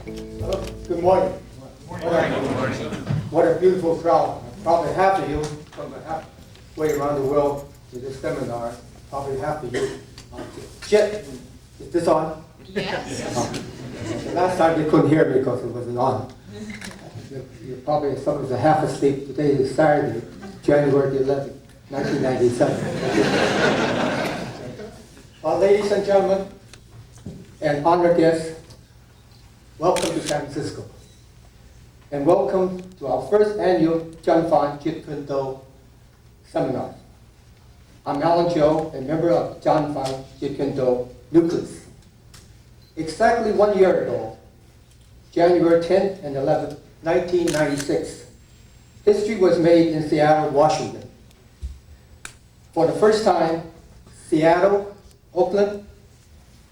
Hello. Good morning. What a beautiful crowd. Probably half of you from halfway around the world to this seminar. Probably half of you. Jet, is this on? Yes. The last time they couldn't hear me because it wasn't on. You're probably some of you half asleep. Today is Saturday, January 11th, 1997. Well, ladies and gentlemen, and honored guests, welcome to San Francisco. And welcome to our first annual Jeet Kune seminar. I'm Alan Joe, a member of Jeet Kune Nucleus. Exactly 1 year ago, January 10th and 11th, 1996, history was made in Seattle, Washington. For the first time, Seattle, Oakland,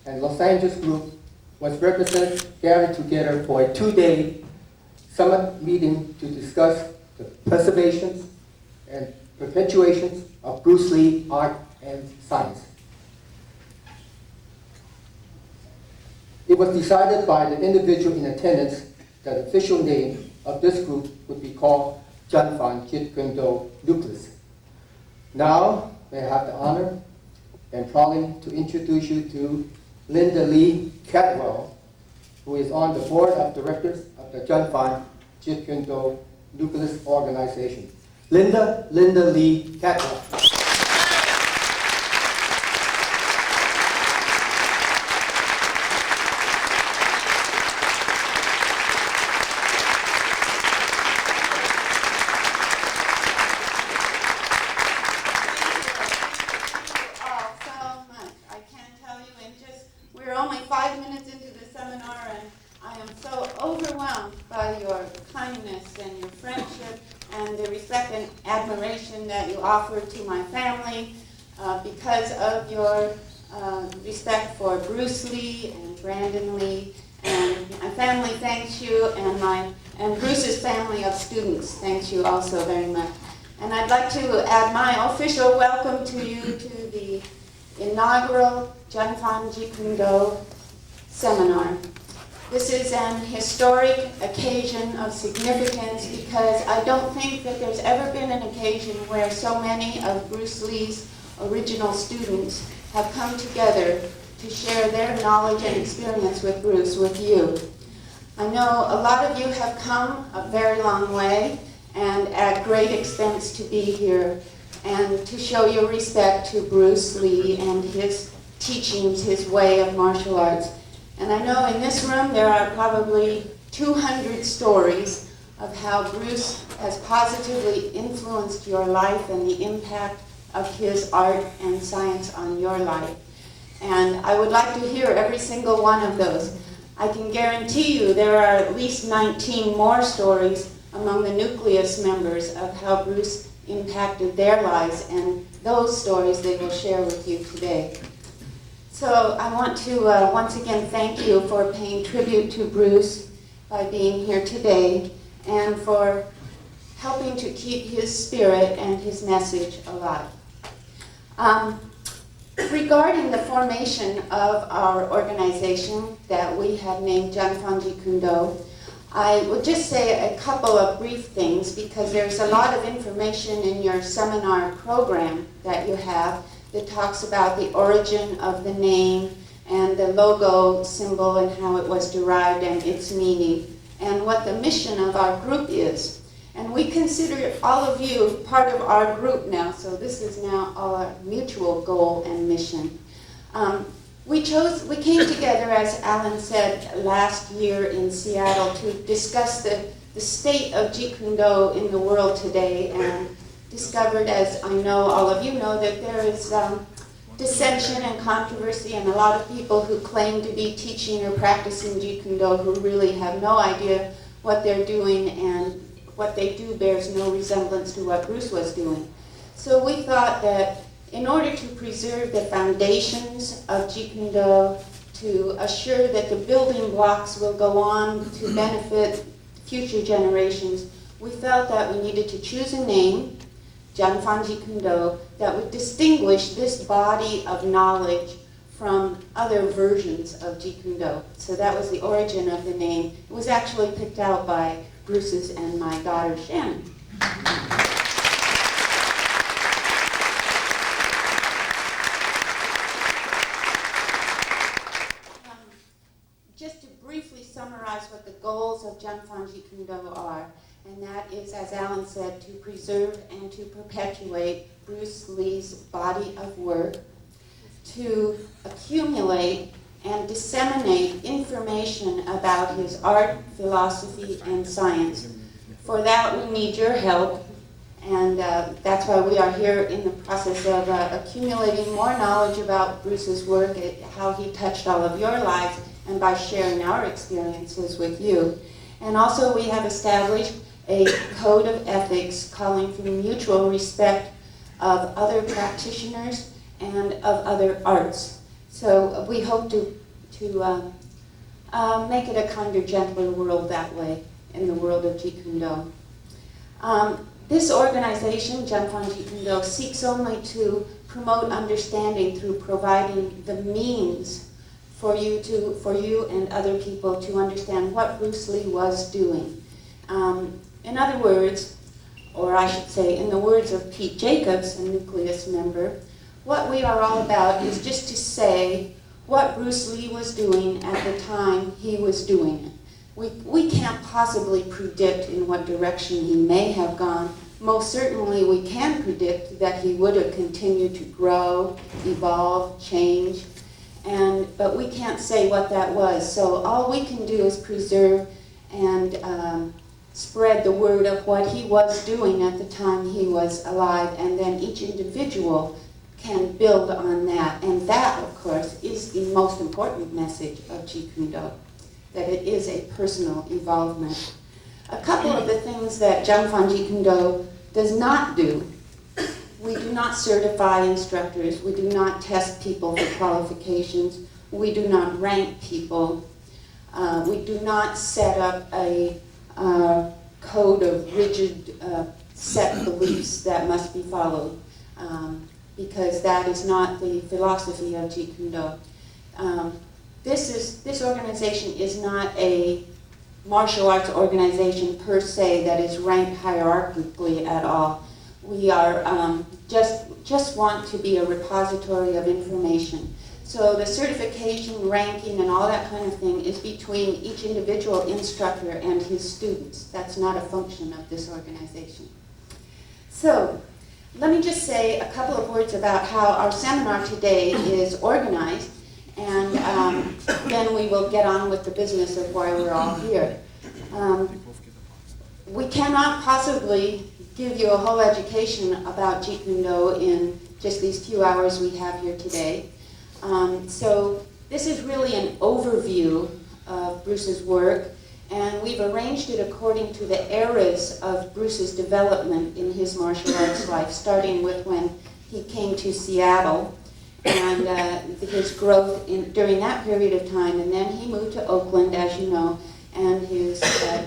and Los Angeles group was represented, gathered together for a 2-day summit meeting to discuss the preservation and perpetuation of Bruce Lee art and science. It was decided by the individual in attendance that the official name of this group would be called Jeet Kune Nucleus. Now, may I have the honor and proudly to introduce you to Linda Lee Catwell, who is on the board of directors of the Jeet Kune Nucleus organization. Linda Lee Catwell. We're only 5 minutes into the seminar, and I am so overwhelmed by your kindness and your friendship and the respect and admiration that you offer to my family because of your respect for Bruce Lee and Brandon Lee. And my family thanks you, and Bruce's family of students thanks you also very much. And I'd like to add my official welcome to you to the inaugural Jeet Kune seminar. This is an historic occasion of significance because I don't think that there's ever been an occasion where so many of Bruce Lee's original students have come together to share their knowledge and experience with Bruce, with you. I know a lot of you have come a very long way and at great expense to be here and to show your respect to Bruce Lee and his teachings, his way of martial arts. And I know in this room there are probably 200 stories of how Bruce has positively influenced your life and the impact of his art and science on your life. And I would like to hear every single one of those. I can guarantee you there are at least 19 more stories among the nucleus members of how Bruce impacted their lives, and those stories they will share with you today. So I want to once again thank you for paying tribute to Bruce by being here today and for helping to keep his spirit and his message alive. Regarding the formation of our organization that we have named Jeet Kune, I would just say a couple of brief things because there's a lot of information in your seminar program that you have that talks about the origin of the name and the logo symbol and how it was derived and its meaning and what the mission of our group is. And we consider all of you part of our group now, so this is now our mutual goal and mission. We came together, as Alan said, last year in Seattle to discuss the state of Jeet Kune in the world today, and discovered, as I know all of you know, that there is dissension and controversy and a lot of people who claim to be teaching or practicing Jeet Kune who really have no idea what they're doing, and what they do bears no resemblance to what Bruce was doing. So we thought that in order to preserve the foundations of Jeet Kune to assure that the building blocks will go on to benefit future generations, we felt that we needed to choose a name, Jeet Kune, that would distinguish this body of knowledge from other versions of Jeet Kune. So that was the origin of the name. It was actually picked out by Bruce's and my daughter Shannon. Just to briefly summarize what the goals of Janfan Jeet Kune are, and that is, as Alan said, to preserve and to perpetuate Bruce Lee's body of work, to accumulate and disseminate information about his art, philosophy, and science. For that, we need your help, and that's why we are here in the process of accumulating more knowledge about Bruce's work, how he touched all of your lives, and by sharing our experiences with you. And also, we have established a code of ethics calling for mutual respect of other practitioners and of other arts. So we hope to make it a kinder, gentler world that way, in the world of Jeet Kune. This organization, Janfan Jeet Kune, seeks only to promote understanding through providing the means for you and other people to understand what Bruce Lee was doing. In other words, or I should say, in the words of Pete Jacobs, a Nucleus member, what we are all about is just to say what Bruce Lee was doing at the time he was doing it. We can't possibly predict in what direction he may have gone. Most certainly we can predict that he would have continued to grow, evolve, change, but we can't say what that was. So all we can do is preserve and spread the word of what he was doing at the time he was alive, and then each individual can build on that. And that, of course, is the most important message of Jeet Kune, that it is a personal involvement. A couple of the things that Janfan Jeet Kune does not do: we do not certify instructors, we do not test people for qualifications, we do not rank people, we do not set up a code of rigid set beliefs that must be followed, because that is not the philosophy of Jeet Kune. This organization is not a martial arts organization per se that is ranked hierarchically at all. We are just want to be a repository of information. So the certification, ranking, and all that kind of thing is between each individual instructor and his students. That's not a function of this organization. So let me just say a couple of words about how our seminar today is organized, and then we will get on with the business of why we're all here. We cannot possibly give you a whole education about Jeet Kune in just these few hours we have here today. So this is really an overview of Bruce's work, and we've arranged it according to the eras of Bruce's development in his martial arts life, starting with when he came to Seattle and his growth during that period of time, and then he moved to Oakland, as you know, and his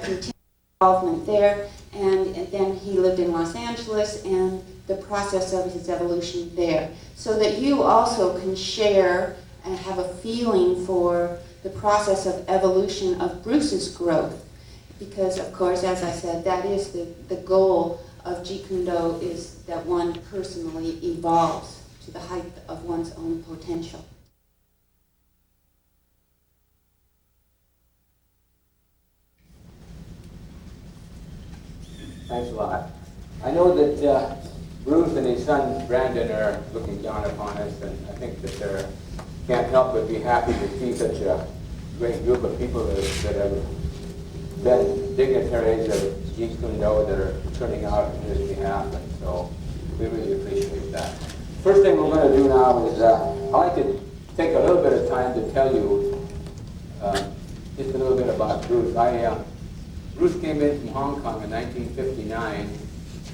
continued involvement there, and then he lived in Los Angeles and the process of his evolution there, so that you also can share and have a feeling for the process of evolution of Bruce's growth. Because, of course, as I said, that is the goal of Jeet Kune, is that one personally evolves to the height of one's own potential. Thanks a lot. I know that Bruce and his son Brandon are looking down upon us, and I think that they can't help but be happy to see such a great group of people that have been dignitaries of Jeet Kune that are turning out on his behalf, and so we really appreciate that. First thing we're going to do now is I'd like to take a little bit of time to tell you just a little bit about Bruce. Bruce came in from Hong Kong in 1959,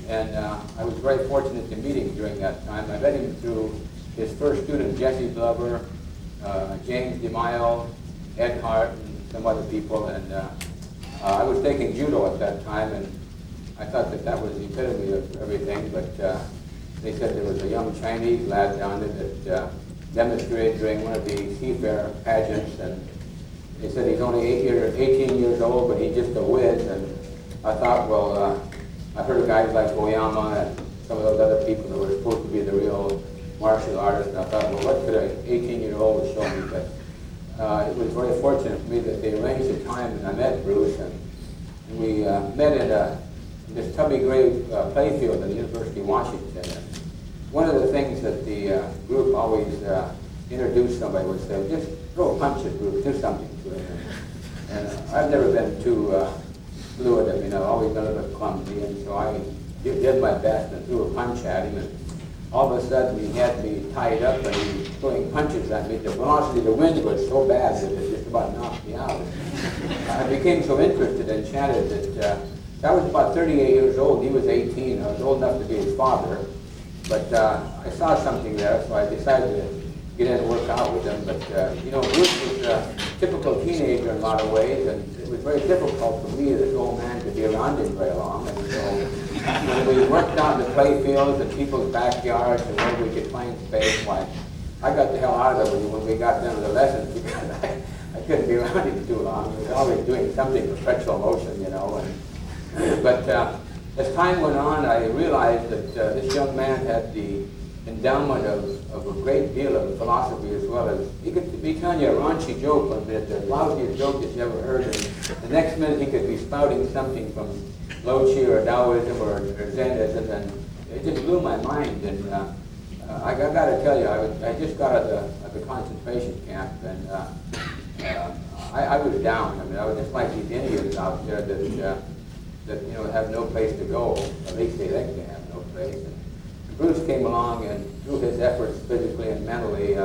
and I was very fortunate to meet him during that time. I met him through his first student, Jesse Glover, James DeMille, Ed Hart, and some other people, and I was taking judo at that time, and I thought that was the epitome of everything, but they said there was a young Chinese lad down there that demonstrated during one of the seafair pageants, and he said he's only 18 years old, but he's just a whiz. And I thought, well, I heard of guys like Oyama and some of those other people that were supposed to be the real martial artists, and I thought, well, what could an 18-year-old show me? But it was very fortunate for me that they arranged a time, and I met Bruce, and we met in this tubby grave playfield at the University of Washington. And one of the things that the group always introduced somebody would say, just throw a punch at Bruce, do something to him. And I've never been too fluid. I mean, I've always been a little bit clumsy, and so I did my best and threw a punch at him. And all of a sudden, he had me tied up, and he was throwing punches at me. The velocity of the wind was so bad that it just about knocked me out. I became so interested and enchanted that I was about 38 years old. He was 18. I was old enough to be his father. But I saw something there, so I decided to get in and work out with him. But, you know, Bruce was a typical teenager in a lot of ways, and it was very difficult for me, this old man, to be around him very long. And so when we worked out in the playfields and people's backyards and where we could find space, why, I got the hell out of it when we got done with the lessons, because I couldn't be around him too long. He was always doing something perpetual motion, you know. But as time went on, I realized that this young man had the endowment of a great deal of philosophy, as well as he could be telling you a raunchy joke one minute, the lousiest joke that you ever heard, and the next minute he could be spouting something from Lo-Chi or Taoism or Zenism, and it just blew my mind. And I got to tell you, I just got out of the concentration camp, and I was down. I mean, I was just like these Indians out there that you know, have no place to go. At least they think they have no place. And Bruce came along, and through his efforts physically and mentally,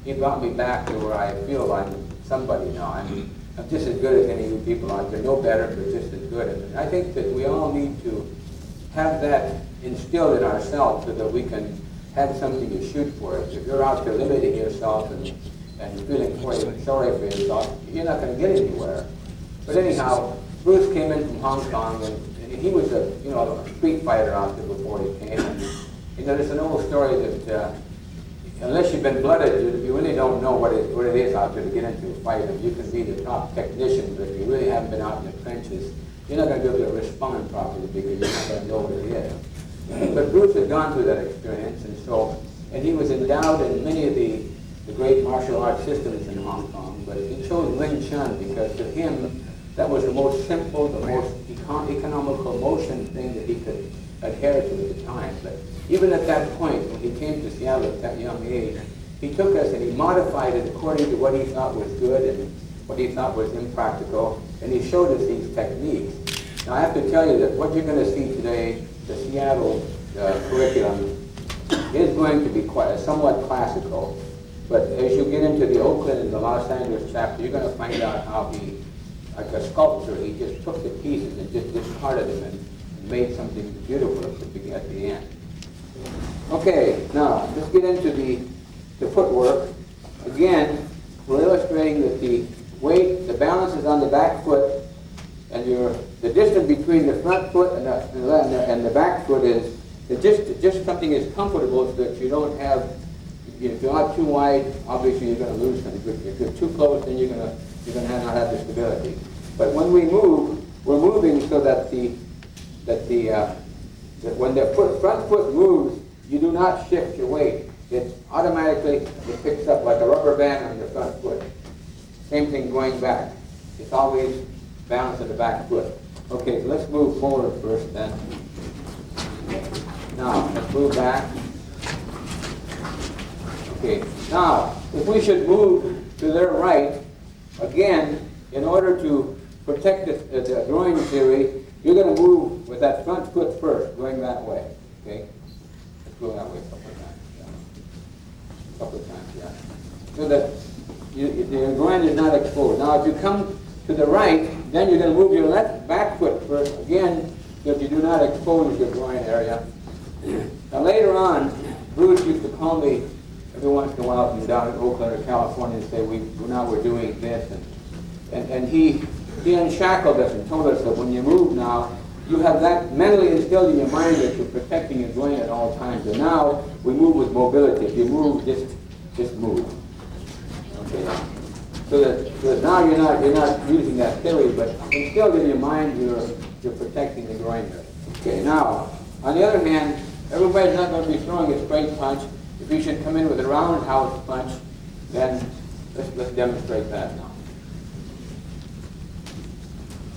he brought me back to where I feel I'm somebody now. I'm just as good as any of you people out there. No better, but just as good. And I think that we all need to have that instilled in ourselves so that we can have something to shoot for. If you're out there limiting yourself and feeling sorry for yourself, you're not going to get anywhere. But anyhow, Bruce came in from Hong Kong, and he was a street fighter out there before he came. And, you know, there's an old story that unless you've been blooded, you really don't know what it is out there to get into a fight. And you can be the top technician, but if you really haven't been out in the trenches, you're not going to be able to respond properly because you're not going to know what it is. But Bruce had gone through that experience, and he was endowed in many of the great martial arts systems in Hong Kong, but he chose Wing Chun because to him, that was the most simple, the most economical motion thing that he could adhere to at the time. But even at that point, when he came to Seattle at that young age, he took us and he modified it according to what he thought was good and what he thought was impractical, and he showed us these techniques. Now I have to tell you that what you're going to see today, the Seattle curriculum, is going to be somewhat classical. But as you get into the Oakland and the Los Angeles chapter, you're going to find out how he, like a sculptor, he just took the pieces and just discarded them and made something beautiful at the end. Okay, now let's get into the footwork. Again, we're illustrating that the weight, the balance is on the back foot, and the distance between the front foot and the back foot is just something is comfortable so that you don't have. If you're not too wide, obviously you're going to lose things. If you're too close, then you're going to not have the stability. But when we move, we're moving so that when the front foot moves, you do not shift your weight. It picks up like a rubber band on your front foot. Same thing going back. It's always balanced on the back foot. Okay, so let's move forward first then. Now, let's move back. Okay, now, if we should move to their right, again, in order to protect the groin theory, you're going to move with that front foot first, going that way. Okay? Let's go that way a couple of times. Yeah. A couple of times, yeah. So that the groin is not exposed. Now, if you come to the right, then you're going to move your left back foot first, again, so that you do not expose your groin area. Now, later on, Bruce used to call me every once in a while from down in Oakland or California and say, now we're doing this. And he unshackled us and told us that when you move now, you have that mentally instilled in your mind that you're protecting your groin at all times. And now we move with mobility. If you move just just move. Okay. So that now you're not using that theory, but still in your mind you're protecting the groin area. Okay. Now, on the other hand, everybody's not going to be throwing a straight punch. If you should come in with a roundhouse punch, then let's demonstrate that now.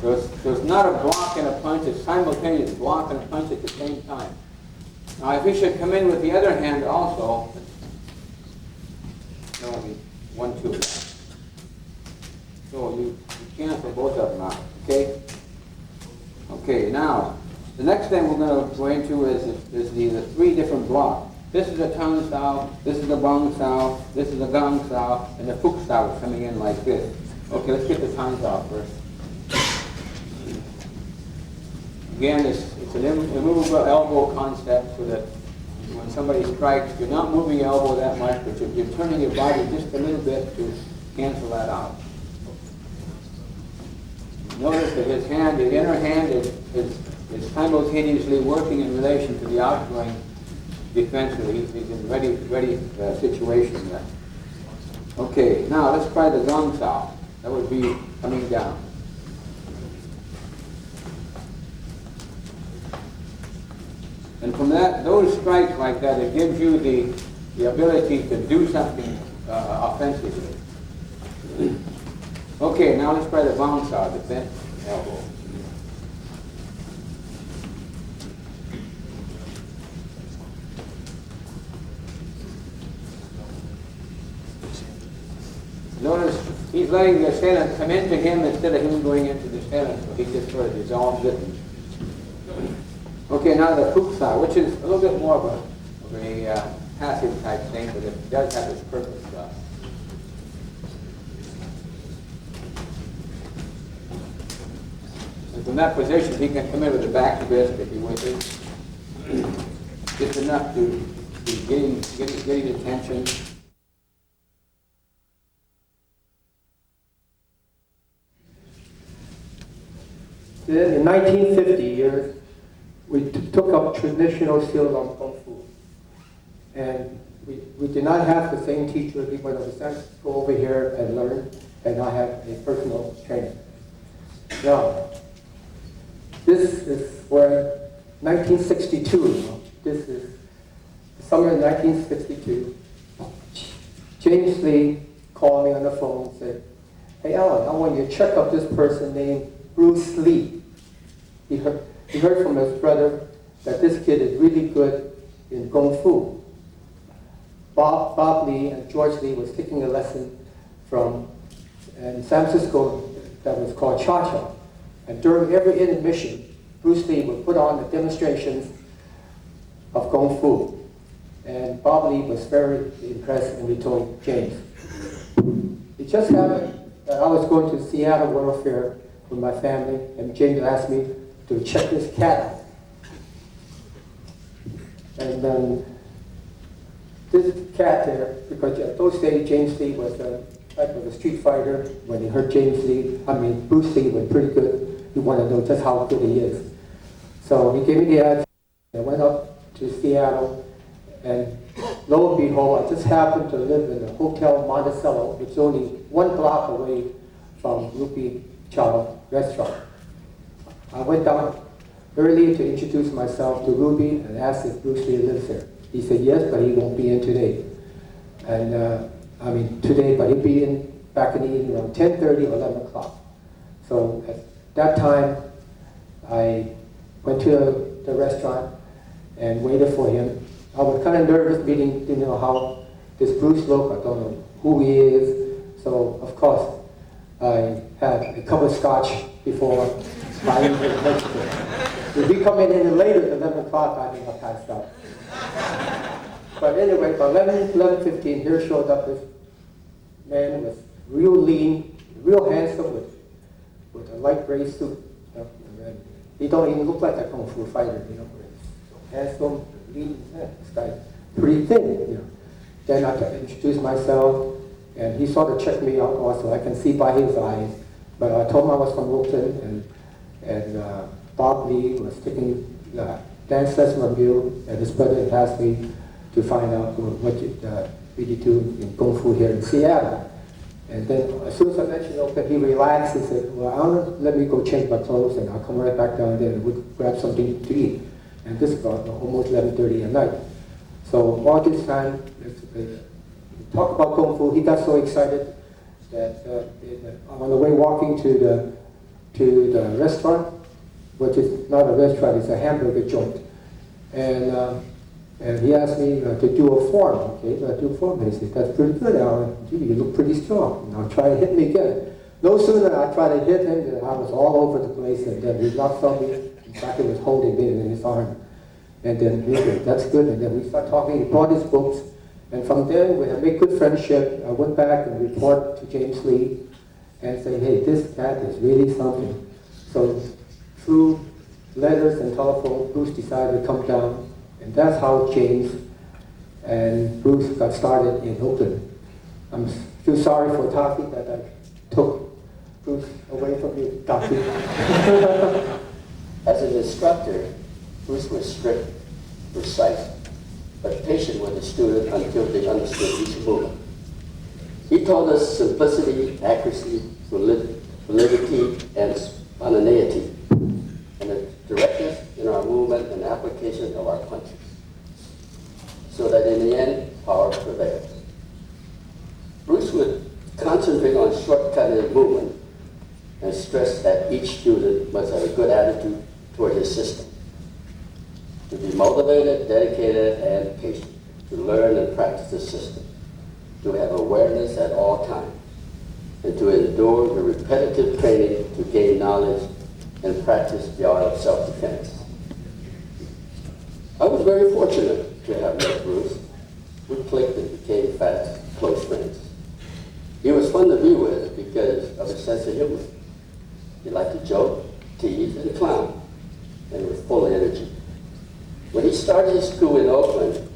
So it's not a block and a punch, it's simultaneous block and a punch at the same time. Now if you should come in with the other hand also, no, 1, 2. So you cancel both of them out, okay? Okay, now, the next thing we're going to go into is the 3 different blocks. This is the tongue sao, this is the bong sao, this is the gong sao, and the fuk sao is coming in like this. Okay, let's get the tongue sao first. Again, it's an immovable elbow concept so that when somebody strikes, you're not moving your elbow that much, but you're turning your body just a little bit to cancel that out. Notice that his hand, the inner hand, is simultaneously working in relation to the outgoing defensively. He's in ready situation there. Okay, now let's try the gong sao. That would be coming down. And from those strikes like that, it gives you the ability to do something offensively. Okay, now let's try the bong sao, the bent elbow. Notice he's letting the assailant come into him instead of him going into the assailant, so he just sort of dissolves it. Okay, now the fuk sao, which is a little bit more of a passive type thing, but it does have its purpose. And from that position, he can come in with a back fist if he wishes. Just enough to be getting attention. Then in 1950 years, we took up traditional skills on Kung Fu. And we did not have the same teacher. We went to go over here and learn, and I have a personal trainer. Now, this is where 1962, this is the summer of 1962, James Lee called me on the phone and said, "Hey Alan, I want you to check up this person named Bruce Lee." He heard from his brother that this kid is really good in Kung Fu. Bob Lee and George Lee was taking a lesson from in San Francisco that was called Cha-Cha. And during every intermission, Bruce Lee would put on the demonstrations of Kung Fu. And Bob Lee was very impressed, and he told James. It just happened that I was going to Seattle World Fair with my family, and James asked me to check this cat out. And then this cat there, because at those days James Lee was a type of a street fighter. When he heard Bruce Lee was pretty good. He wanted to know just how good he is. So he gave me the address. I went up to Seattle, and lo and behold, I just happened to live in the Hotel Monticello, which is only 1 block away from Rupi Chow restaurant. I went down early to introduce myself to Ruby and asked if Bruce Lee lives there. He said yes, but he won't be in today. And today, but he'll be in back in the evening around 10:30 or 11 o'clock. So at that time, I went to the restaurant and waited for him. I was kind of nervous, didn't know how this Bruce looked. I don't know who he is. So of course, I had a cup of scotch before I even registered. If he come in later at 11 o'clock, I think I passed out. But anyway, by 11:15, here showed up this man with real lean, real handsome, with a light gray suit. And he don't even look like a Kung Fu fighter, handsome, lean, this guy's pretty thin, Then I introduced myself, and he sort of checked me out also. I can see by his eyes. But I told him I was from Wilton, and Bob Lee was taking dance lesson from you, and his brother had asked me to find out really do in Kung Fu here in Seattle. And then as soon as I mentioned open, he relaxed and said, well, let me go change my clothes and I'll come right back down there and we'll grab something to eat. And this is about almost 11:30 at night. So all this time, we talk about Kung Fu, he got so excited that on the way walking to the restaurant, which is not a restaurant, it's a hamburger joint. And he asked me to do a form. Okay, so I do a form. And he said, that's pretty good, Alan. Gee, you look pretty strong. And I'll try to hit me again. No sooner I tried to hit him than I was all over the place. And then he knocked on me. In fact, he was holding me in his arm. And then he said, that's good. And then we started talking. He brought his books. And from there, we had made good friendship. I went back and reported to James Lee and say, hey, this cat is really something. So through letters and telephone, Bruce decided to come down. And that's how James and Bruce got started in Oakland. I'm feel sorry for Taky that I took Bruce away from you, Taky. As an instructor, Bruce was strict, precise, but patient with the student until they understood each movement. He taught us simplicity, accuracy, validity, and spontaneity, and the directness in our movement and application of our punches, so that in the end, power prevails. Bruce would concentrate on shortcutting movement and stress that each student must have a good attitude toward his system, to be motivated, dedicated, and patient, to learn and practice the system, to have awareness at all times, and to endure the repetitive training to gain knowledge and practice the art of self-defense. I was very fortunate to have met Bruce. We clicked and became fast, close friends. He was fun to be with because of his sense of humor. He liked to joke, tease, and clown, and was full of energy. When he started his school in Oakland,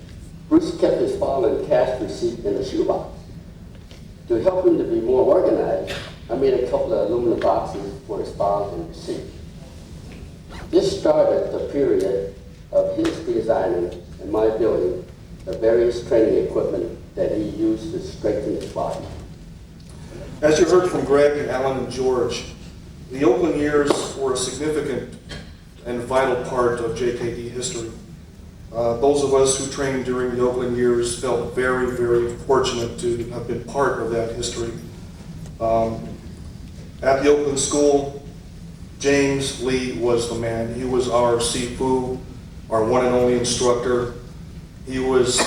Bruce kept his file and cash receipt in a shoebox. To help him to be more organized, I made a couple of aluminum boxes for his files and receipts. This started the period of his designing and my building the various training equipment that he used to strengthen his body. As you heard from Greg, Alan, and George, the Oakland years were a significant and vital part of JKD history. Those of us who trained during the Oakland years felt very, very fortunate to have been part of that history. At the Oakland School, James Lee was the man. He was our Sifu, our one and only instructor. He was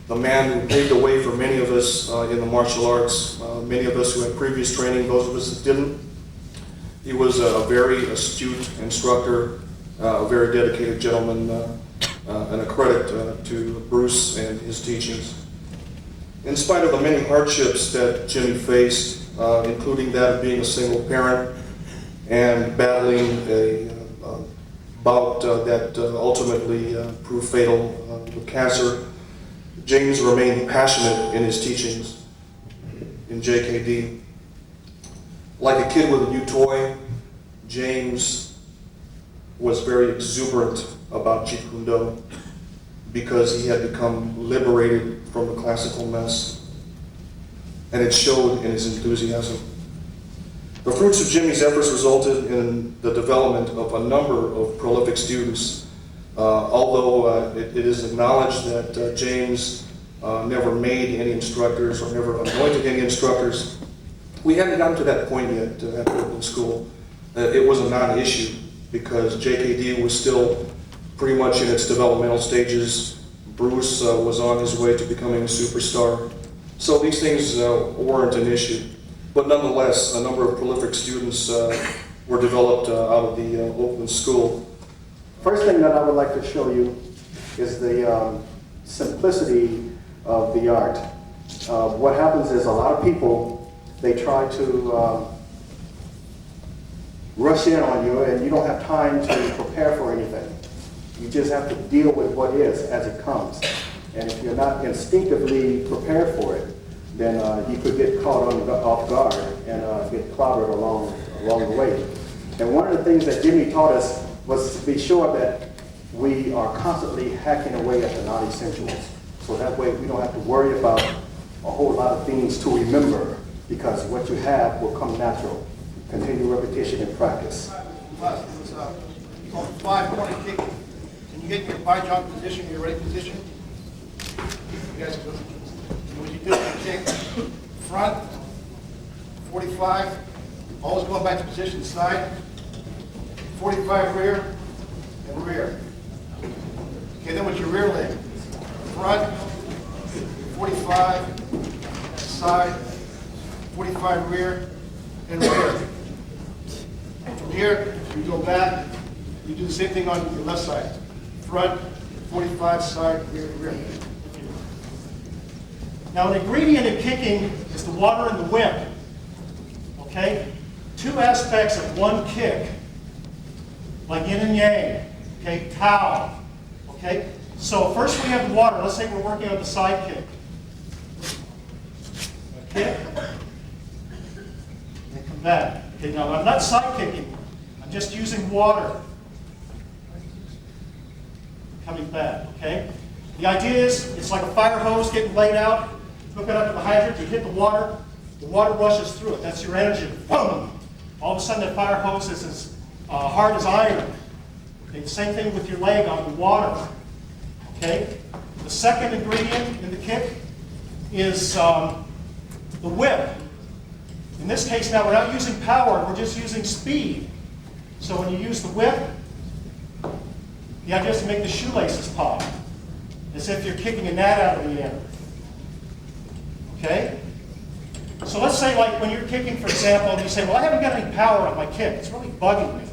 the man who paved the way for many of us in the martial arts, many of us who had previous training, those of us that didn't. He was a very astute instructor, a very dedicated gentleman, and a credit to Bruce and his teachings. In spite of the many hardships that Jimmy faced, including that of being a single parent and battling a bout that ultimately proved fatal with cancer, James remained passionate in his teachings in JKD. Like a kid with a new toy, James was very exuberant about Jeet Kune because he had become liberated from the classical mess, and it showed in his enthusiasm. The fruits of Jimmy's efforts resulted in the development of a number of prolific students. Although it is acknowledged that James never made any instructors or never anointed any instructors, we hadn't gotten to that point yet at the Oakland School. It was a non-issue because JKD was still pretty much in its developmental stages. Bruce was on his way to becoming a superstar. So these things weren't an issue. But nonetheless, a number of prolific students were developed out of the Oakland School. First thing that I would like to show you is the simplicity of the art. What happens is a lot of people, they try to rush in on you and you don't have time to prepare for anything. You just have to deal with what is as it comes. And if you're not instinctively prepared for it, then you could get caught off guard and get clobbered along the way. And one of the things that Jimmy taught us was to be sure that we are constantly hacking away at the non-essentials. So that way we don't have to worry about a whole lot of things to remember because what you have will come natural. Continue repetition and practice. Last, it was called 5-point kick. Can you get your pie jump position, your ready position? You guys, when you do the kick, front, 45, always going back to position, side, 45 rear, and rear. Okay, then with your rear leg, front, 45, side, 45 rear, and rear. From here, you go back, you do the same thing on your left side. Front, 45, side, rear, rear. Now, an ingredient in kicking is the water and the wind. Okay? Two aspects of one kick, like yin and yang. Okay? Tao. Okay? So first we have the water. Let's say we're working on the side kick. Kick. And come back. Okay, now I'm not side kicking. I'm just using water. Coming back, okay? The idea is, it's like a fire hose getting laid out. Hook it up to the hydrant, you hit the water rushes through it. That's your energy. Boom! All of a sudden that fire hose is as hard as iron. Okay, same thing with your leg on the water. Okay? The second ingredient in the kick is the whip. In this case now, we're not using power, we're just using speed. So when you use the whip, the idea is to make the shoelaces pop, as if you're kicking a gnat out of the air. Okay? So let's say like when you're kicking, for example, and you say, well, I haven't got any power on my kick. It's really bugging me.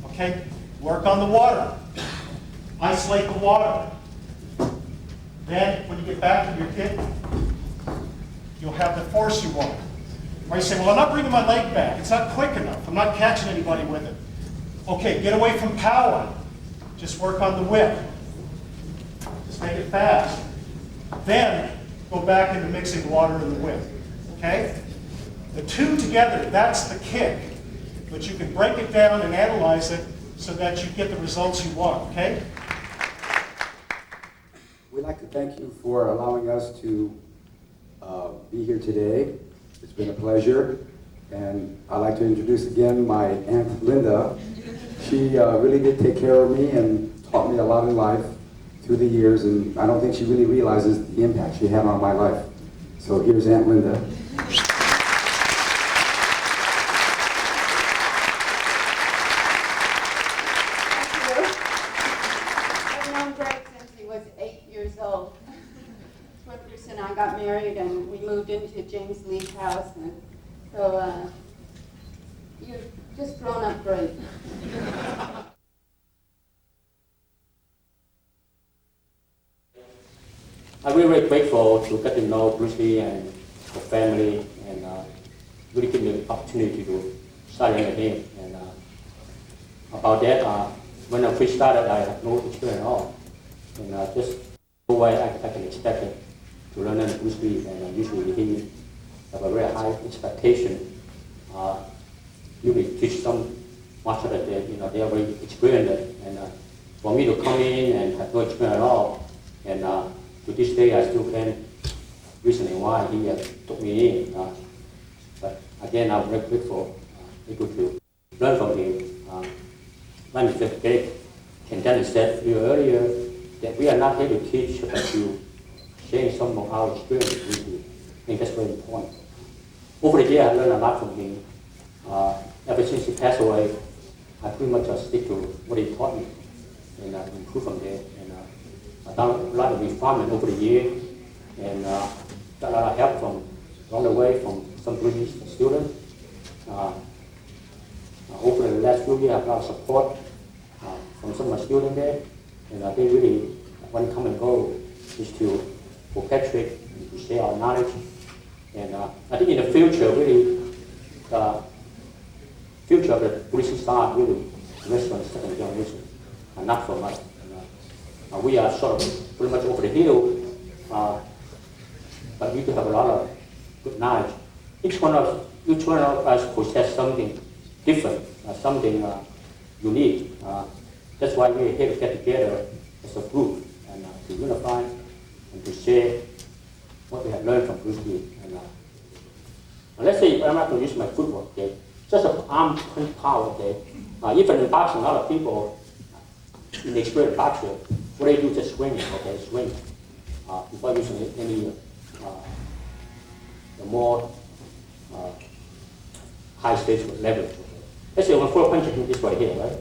Okay? Work on the water. Isolate the water. Then when you get back to your kick, you'll have the force you want. Or you say, well, I'm not bringing my leg back. It's not quick enough. I'm not catching anybody with it. Okay, get away from power. Just work on the whip. Just make it fast. Then go back into mixing water and the whip. Okay? The two together, that's the kick. But you can break it down and analyze it so that you get the results you want. Okay? We'd like to thank you for allowing us to be here today. It's been a pleasure. And I'd like to introduce again my Aunt Linda. She really did take care of me and taught me a lot in life through the years, and I don't think she really realizes the impact she had on my life. So here's Aunt Linda. Thank you. I've known Greg since he was 8 years old. Twitters and I got married and we moved into James Lee's house, and so you've just grown up great. I'm really, really grateful to get to know Bruce Lee and the family, and really give me the opportunity to study under him. And about that, when I first started, I had no experience at all, and just no way I can expect it to learn under Bruce Lee. And usually he have a very high expectation. Usually teach some martial art that they are very experienced, and for me to come in and have no experience at all, and to this day, I still can't reason why he took me in. But again, I'm very grateful, able to learn from him. When Mr. Greg Kentan said earlier that we are not here to teach, but to share some of our experience with you. I think that's very important. Over the years, I learned a lot from him. Ever since he passed away, I pretty much stick to what he taught me and improve from there. I've done a lot of refinement over the years, and got a lot of help from along the way from some British students. Over the last few years, I've got support from some of my students there, and they really, one common goal is to perpetuate and to share our knowledge. And I think in the future, really, the future of the British style really rests on the second generation, and not from us. We are sort of pretty much over the hill, but we do have a lot of good knowledge. Each one of us possess something different, something unique. That's why we're here to get together as a group and to unify and to share what we have learned from Bruce Lee. And let's say I'm not going to use my footwork, okay? Just an arm punch power, okay? Even in boxing, a lot of people in the experienced boxer, what they do just swing, okay, swing, without using any the more high stage leverage. Okay? Let's say I'm going to punch him this way here, right?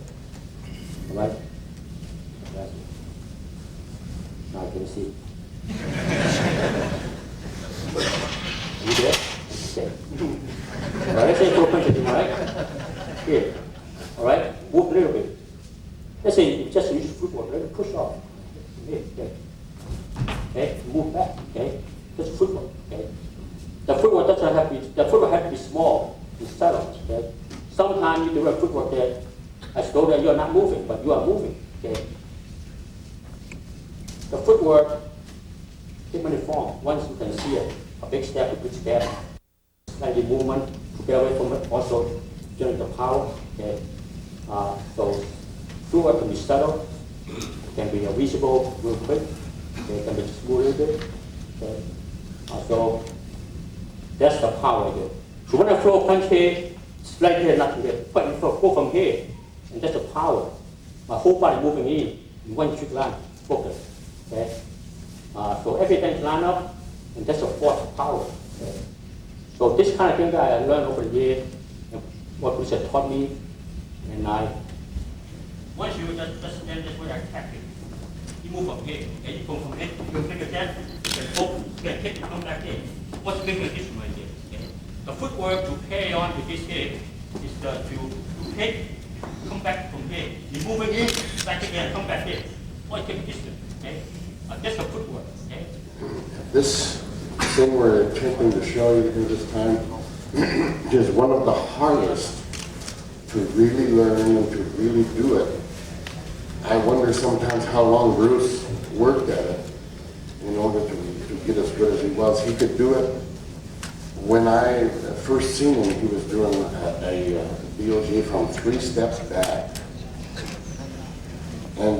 All right? That's it. Now you can see. You there? Okay. All right, let's say throw punch him, right? Here. All right? Move a little bit. Let's say you just use footwork, let it push off. Here, okay. Okay, move back, okay? Just footwork, okay? The footwork doesn't have to be, the footwork has to be small and subtle, okay? Sometimes you do a footwork there, as though that you are not moving, but you are moving, okay? The footwork, take many forms. Once you can see it, a big step, a big step, slightly movement, to get away from it, also generate the power, okay? So footwork can be subtle, can be visible real quick, okay? Can be smooth a little bit, okay? So that's the power here. So when I throw a punch here, it's right here, nothing there. But if I go from here, and that's the power. My whole body moving in one straight line, focus. Okay? So everything's lined up, and that's a force of power. Okay? So this kind of thing that I learned over the years, and what Bruce had taught me, and once you just stand this way, I tap it. You move from here, okay? You go from here, you take a step, you can focus, you can hit, come back here. What's the big addition right here? Okay? The footwork to carry on with this here is to hit, come back from here. You're moving in, back again, come back here. Why take a distance? Okay? That's the footwork. Okay? This thing we're attempting to show you here this time is one of the hardest to really learn and to really do it. I wonder sometimes how long Bruce worked at it in order to get as good as he was. He could do it. When I first seen him, he was doing a BOG from 3 steps back. And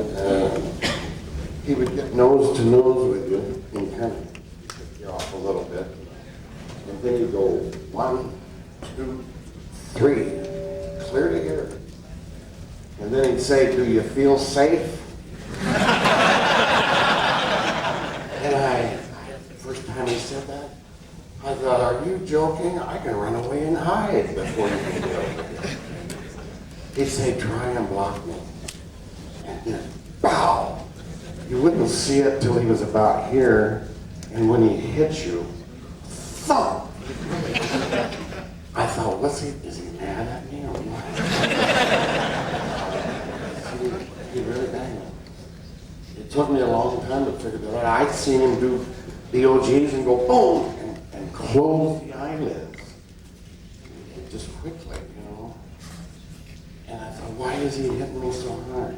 he would get nose to nose with you and kind of pick you off a little bit. And then he'd go 1, 2, 3, clear to here. And then he'd say, "Do you feel safe?" And the first time he said that, I thought, "Are you joking? I can run away and hide before you can get over here." He'd say, "Try and block me." And then, bow! You wouldn't see it till he was about here, and when he hit you, thump! I thought, is he mad at me or what? He really banged me. It took me a long time to figure that out. I'd seen him do BOGs and go boom and close the eyelids just quickly, you know. And I thought, why is he hitting me so hard?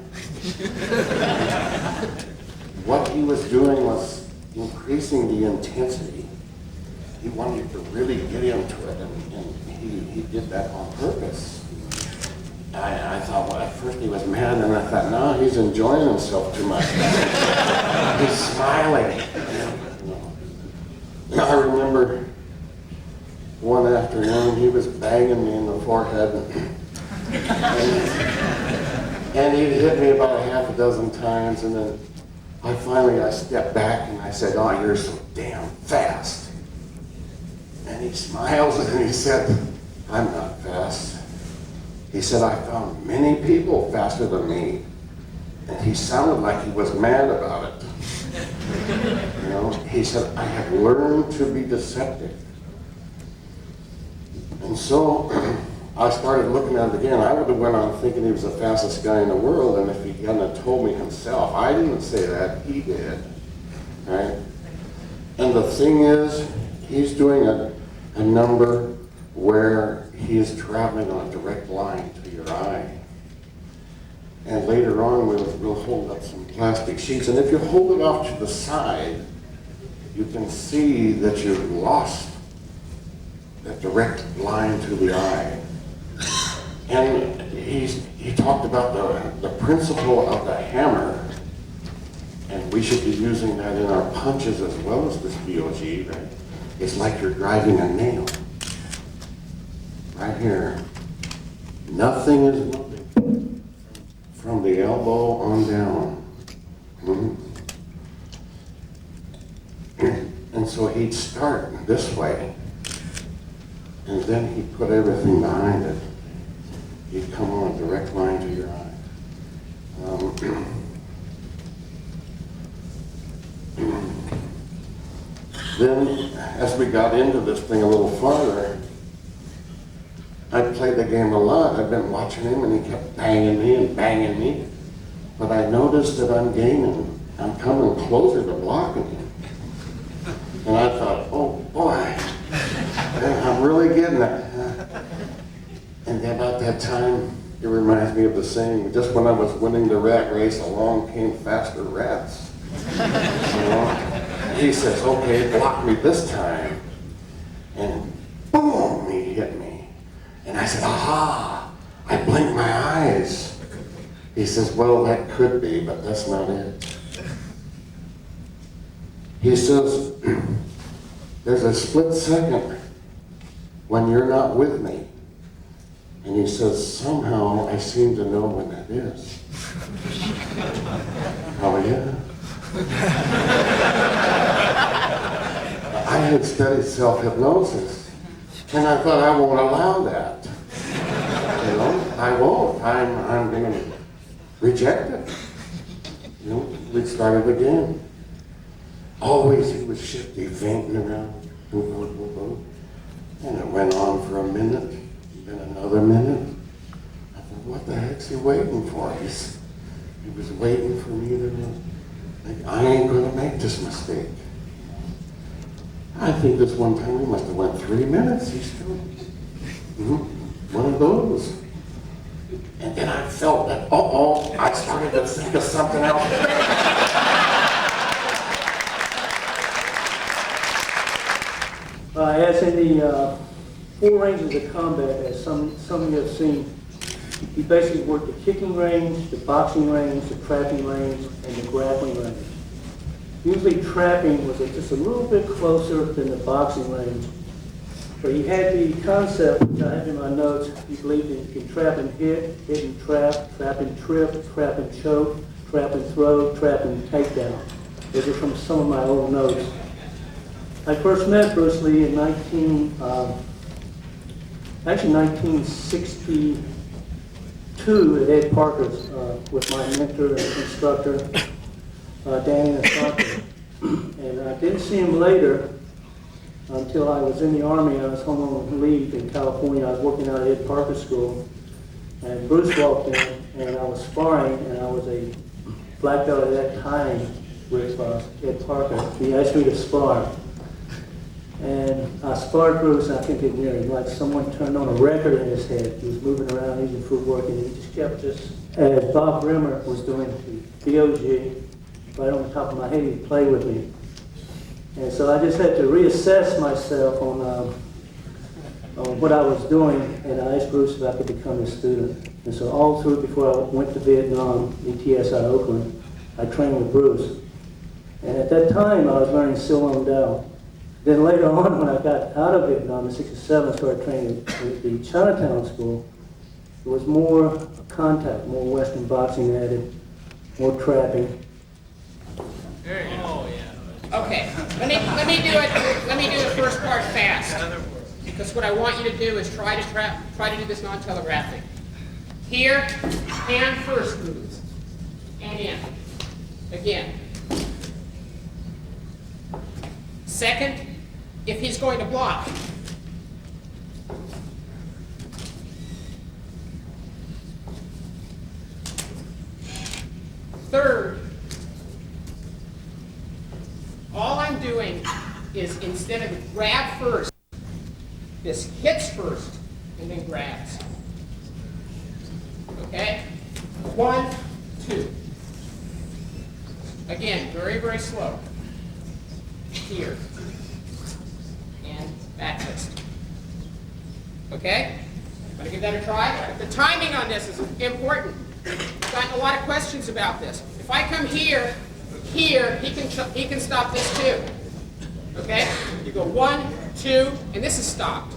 What he was doing was increasing the intensity. He wanted to really get into it, and he did that on purpose. I thought, well, at first he was mad, and I thought, no, he's enjoying himself too much. He's smiling. I remember one afternoon, he was banging me in the forehead, and he'd hit me about 6 times, and then I stepped back and I said, "Oh, you're so damn fast." And he smiles and he said, "I'm not fast." He said, "I found many people faster than me." And he sounded like he was mad about it. You know, he said, "I have learned to be deceptive." And so I started looking at it again. I would have went on thinking he was the fastest guy in the world, and if he hadn't told me himself. I didn't say that, he did. Right? And the thing is, he's doing a number where he is traveling on a direct line to your eye. And later on, we'll hold up some plastic sheets, and if you hold it off to the side, you can see that you've lost that direct line to the eye. And he talked about the principle of the hammer and we should be using that in our punches as well as this BOG, right? It's like you're driving a nail. Right here. Nothing is moving from the elbow on down. And so he'd start this way, and then he'd put everything behind it. He'd come on a direct line to your eye. Then, as we got into this thing a little farther, I played the game a lot. I've been watching him, and he kept banging me and banging me. But I noticed that I'm gaining. I'm coming closer to blocking him. And I thought, oh boy, I'm really getting it. And then about that time, it reminds me of the saying, just when I was winning the rat race, along came faster rats. You know? He says, okay, block me this time. And boom, he hit me. And I said, aha, I blinked my eyes. He says, well, that could be, but that's not it. He says, there's a split second when you're not with me. And he says, somehow I seem to know when that is. Oh, yeah? I had studied self-hypnosis, and I thought I won't allow that. You know, I won't. I'm going to reject it. You know, we started again. Always he was shifty, fainting around. And it went on for a minute, then another minute. I thought, what the heck's he waiting for? He was waiting for me to, like, I ain't going to make this mistake. I think this one time we must have went 3 minutes. He's still, one of those. And then I felt that, I started to think of something else. As in the 4 ranges of combat, as some of you have seen, he basically worked the kicking range, the boxing range, the trapping range, and the grappling range. Usually trapping was just a little bit closer than the boxing range. But he had the concept, which I have in my notes, he believed that you can trap and hit and trap and trip, trap and choke, trap and throw, trap and takedown. Those are from some of my old notes. I first met Bruce Lee in 1962 at Ed Parker's with my mentor and instructor, Danny Nasaka. And I didn't see him later until I was in the Army. I was home on leave in California. I was working out at Ed Parker School. And Bruce walked in, and I was sparring, and I was a black belt at that time with Ed Parker. He asked me to spar. And I sparred Bruce, and I think it near him, like someone turned on a record in his head. He was moving around, using footwork, and he just kept as Bob Rimmer was doing the BOG, right on the top of my head, he'd play with me. And so I just had to reassess myself on what I was doing, and I asked Bruce if I could become his student. And so all through, before I went to Vietnam, ETS out of Oakland, I trained with Bruce. And at that time, I was learning Silom Dao. Then later on, when I got out of Vietnam in '67, I started training at the Chinatown School. It was more contact, more Western boxing added, more trapping. There you go. Oh, yeah. Okay, let me do it. Let me do the first part fast, because what I want you to do is try to do this non-telegraphing. Here, hand first moves, and in. Again. Second, if he's going to block. Third, all I'm doing is instead of grab first, this hits first and then grabs. Okay? 1, 2. Again, very, very slow. Here. And back fist. Okay? I'm going to give that a try. The timing on this is important. I've gotten a lot of questions about this. If I come here here, he can stop this too. Okay? You go 1, 2, and this is stopped.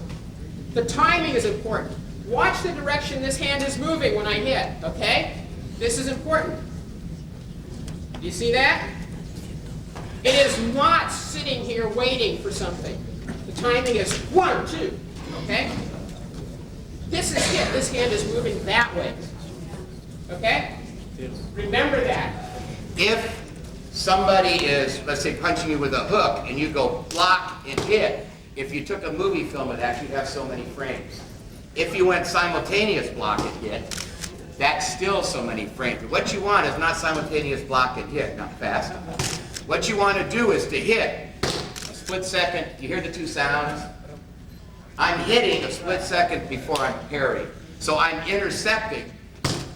The timing is important. Watch the direction this hand is moving when I hit, okay? This is important. Do you see that? It is not sitting here waiting for something. The timing is 1, 2, okay? This is hit. This hand is moving that way. Okay? Remember that. If somebody is, let's say, punching you with a hook and you go block and hit, if you took a movie film of that, you'd have so many frames. If you went simultaneous block and hit, that's still so many frames. What you want is not simultaneous block and hit, not fast. What you want to do is to hit a split second. You hear the two sounds? I'm hitting a split second before I'm parrying. So I'm intercepting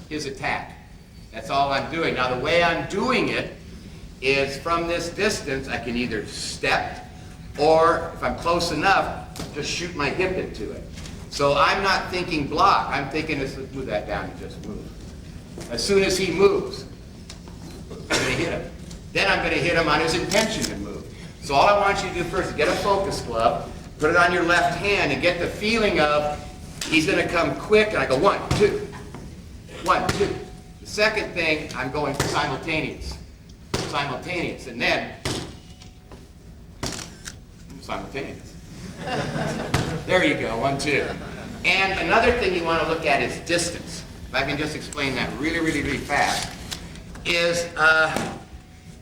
his attack. That's all I'm doing. Now the way I'm doing it is from this distance, I can either step or if I'm close enough, just shoot my hip into it. So I'm not thinking block. I'm thinking, let's move that down and just move. As soon as he moves, I'm going to hit him. Then I'm going to hit him on his intention to move. So all I want you to do first is get a focus glove, put it on your left hand, and get the feeling of he's going to come quick, and I go 1, 2, 1, 2. The second thing, I'm going simultaneous. Simultaneous, and then simultaneous. There you go, 1, 2. And another thing you want to look at is distance. If I can just explain that really fast, is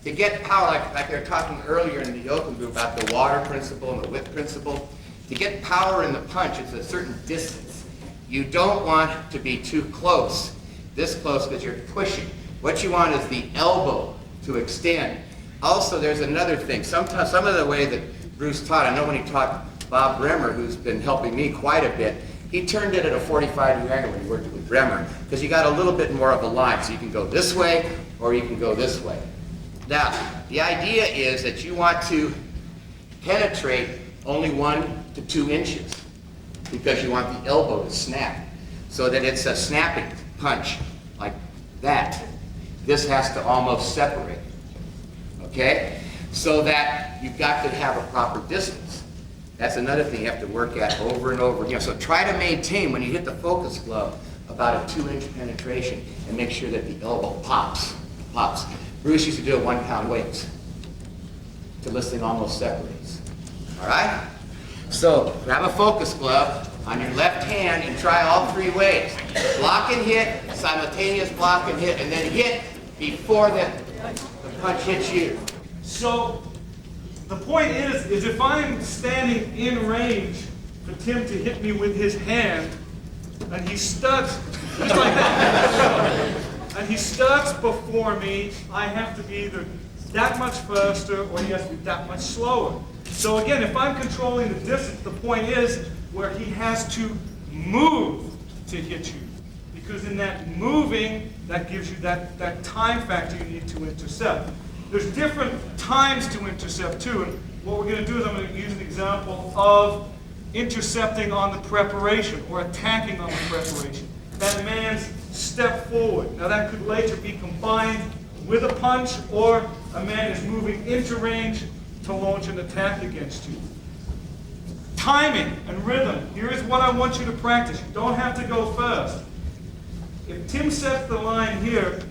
to get power, like they were talking earlier in the yoga group about the water principle and the whip principle. To get power in the punch, it's a certain distance. You don't want to be too close, this close, because you're pushing. What you want is the elbow to extend. Also, there's another thing. Sometimes, some of the way that Bruce taught, I know when he taught Bob Bremer, who's been helping me quite a bit, he turned it at a 45-degree angle when he worked with Bremer, because you got a little bit more of a line. So you can go this way, or you can go this way. Now, the idea is that you want to penetrate only 1 to 2 inches, because you want the elbow to snap, so that it's a snapping punch, like that. This has to almost separate, okay? So that you've got to have a proper distance. That's another thing you have to work at over and over again. So try to maintain, when you hit the focus glove, about a 2-inch penetration, and make sure that the elbow pops. Bruce used to do it 1-pound weights till this thing almost separates. All right? So grab a focus glove on your left hand and try all 3 ways. Block and hit, simultaneous block and hit, and then hit before the punch hits you. So the point is if I'm standing in range for Tim to hit me with his hand, and he starts just like that, and he starts before me, I have to be either that much faster or he has to be that much slower. So again, if I'm controlling the distance, the point is where he has to move to hit you. Because in that moving, that gives you that time factor you need to intercept. There's different times to intercept too, and what we're going to do is I'm going to use an example of intercepting on the preparation or attacking on the preparation. That man's step forward. Now that could later be combined with a punch, or a man is moving into range to launch an attack against you. Timing and rhythm. Here is what I want you to practice. You don't have to go first. If Tim sets the line here,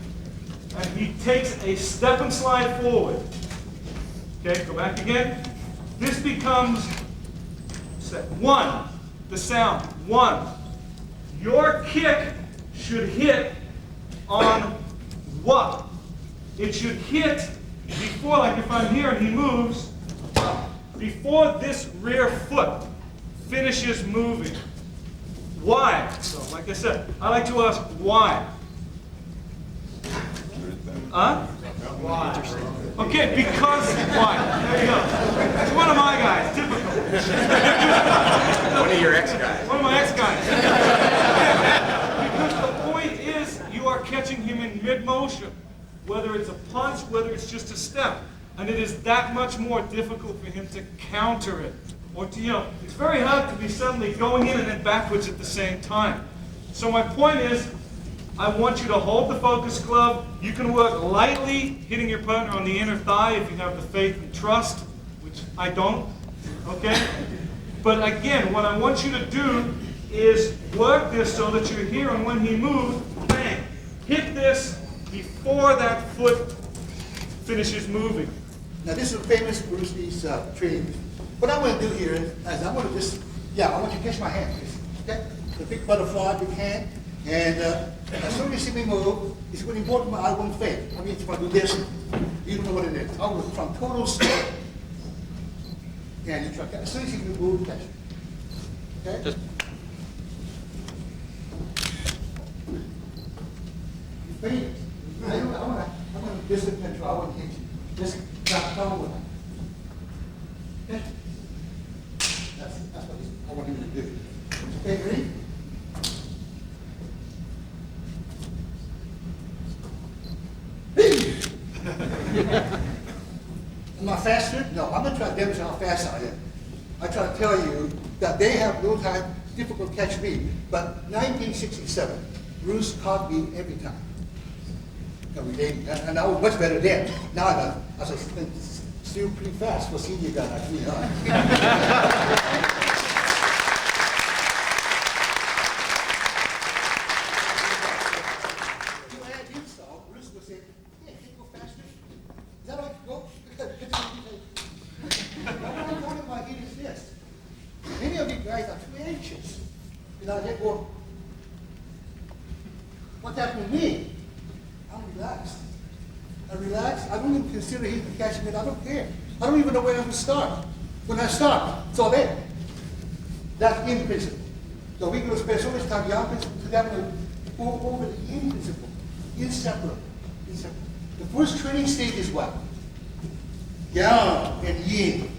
and he takes a step and slide forward, okay, go back again. This becomes set 1, the sound, 1. Your kick should hit on what? It should hit before, like if I'm here and he moves, before this rear foot finishes moving. Why? So, like I said, I like to ask why. Huh? Why? Okay, because why? There you go. It's one of my guys, typical. One of your ex-guys. One of my ex-guys. Because the point is, you are catching him in mid-motion, whether it's a punch, whether it's just a step. And it is that much more difficult for him to counter it. Or to, it's very hard to be suddenly going in and then backwards at the same time. So my point is, I want you to hold the focus glove. You can work lightly, hitting your partner on the inner thigh if you have the faith and trust, which I don't, okay? But again, what I want you to do is work this so that you're here, and when he moves, bang, hit this before that foot finishes moving. Now this is a famous Bruce Lee's training. What I'm going to do here is I'm going to just, I want you to catch my hand, please. Okay? The big butterfly, big hand. And as soon as you see me move, it's really important I won't fail. I mean, if I do this, you don't know what it is. I will from total stop. And you try, as soon as you move, catch it. Okay? Just You fail. I'm going to discipline you. I want to hit you. Just drop down with it. Okay? That's what I want you to do. Okay, ready? Am I faster? No, I'm not trying to demonstrate how fast I am. I try to tell you that they have no time, difficult to catch me. But 1967, Bruce caught me every time. And I was much better then. Now I was still pretty fast for senior guy like me, huh? What happened to me? I'm relaxed. I relax. I don't even consider he can catch me. I don't care. I don't even know where I'm going to start. When I start, it's all there. That's in principle. So we're going to spend so much time beyond principle to that go over the in principle. Inseparable. Inseparable. The first training stage is what? Yang and yin.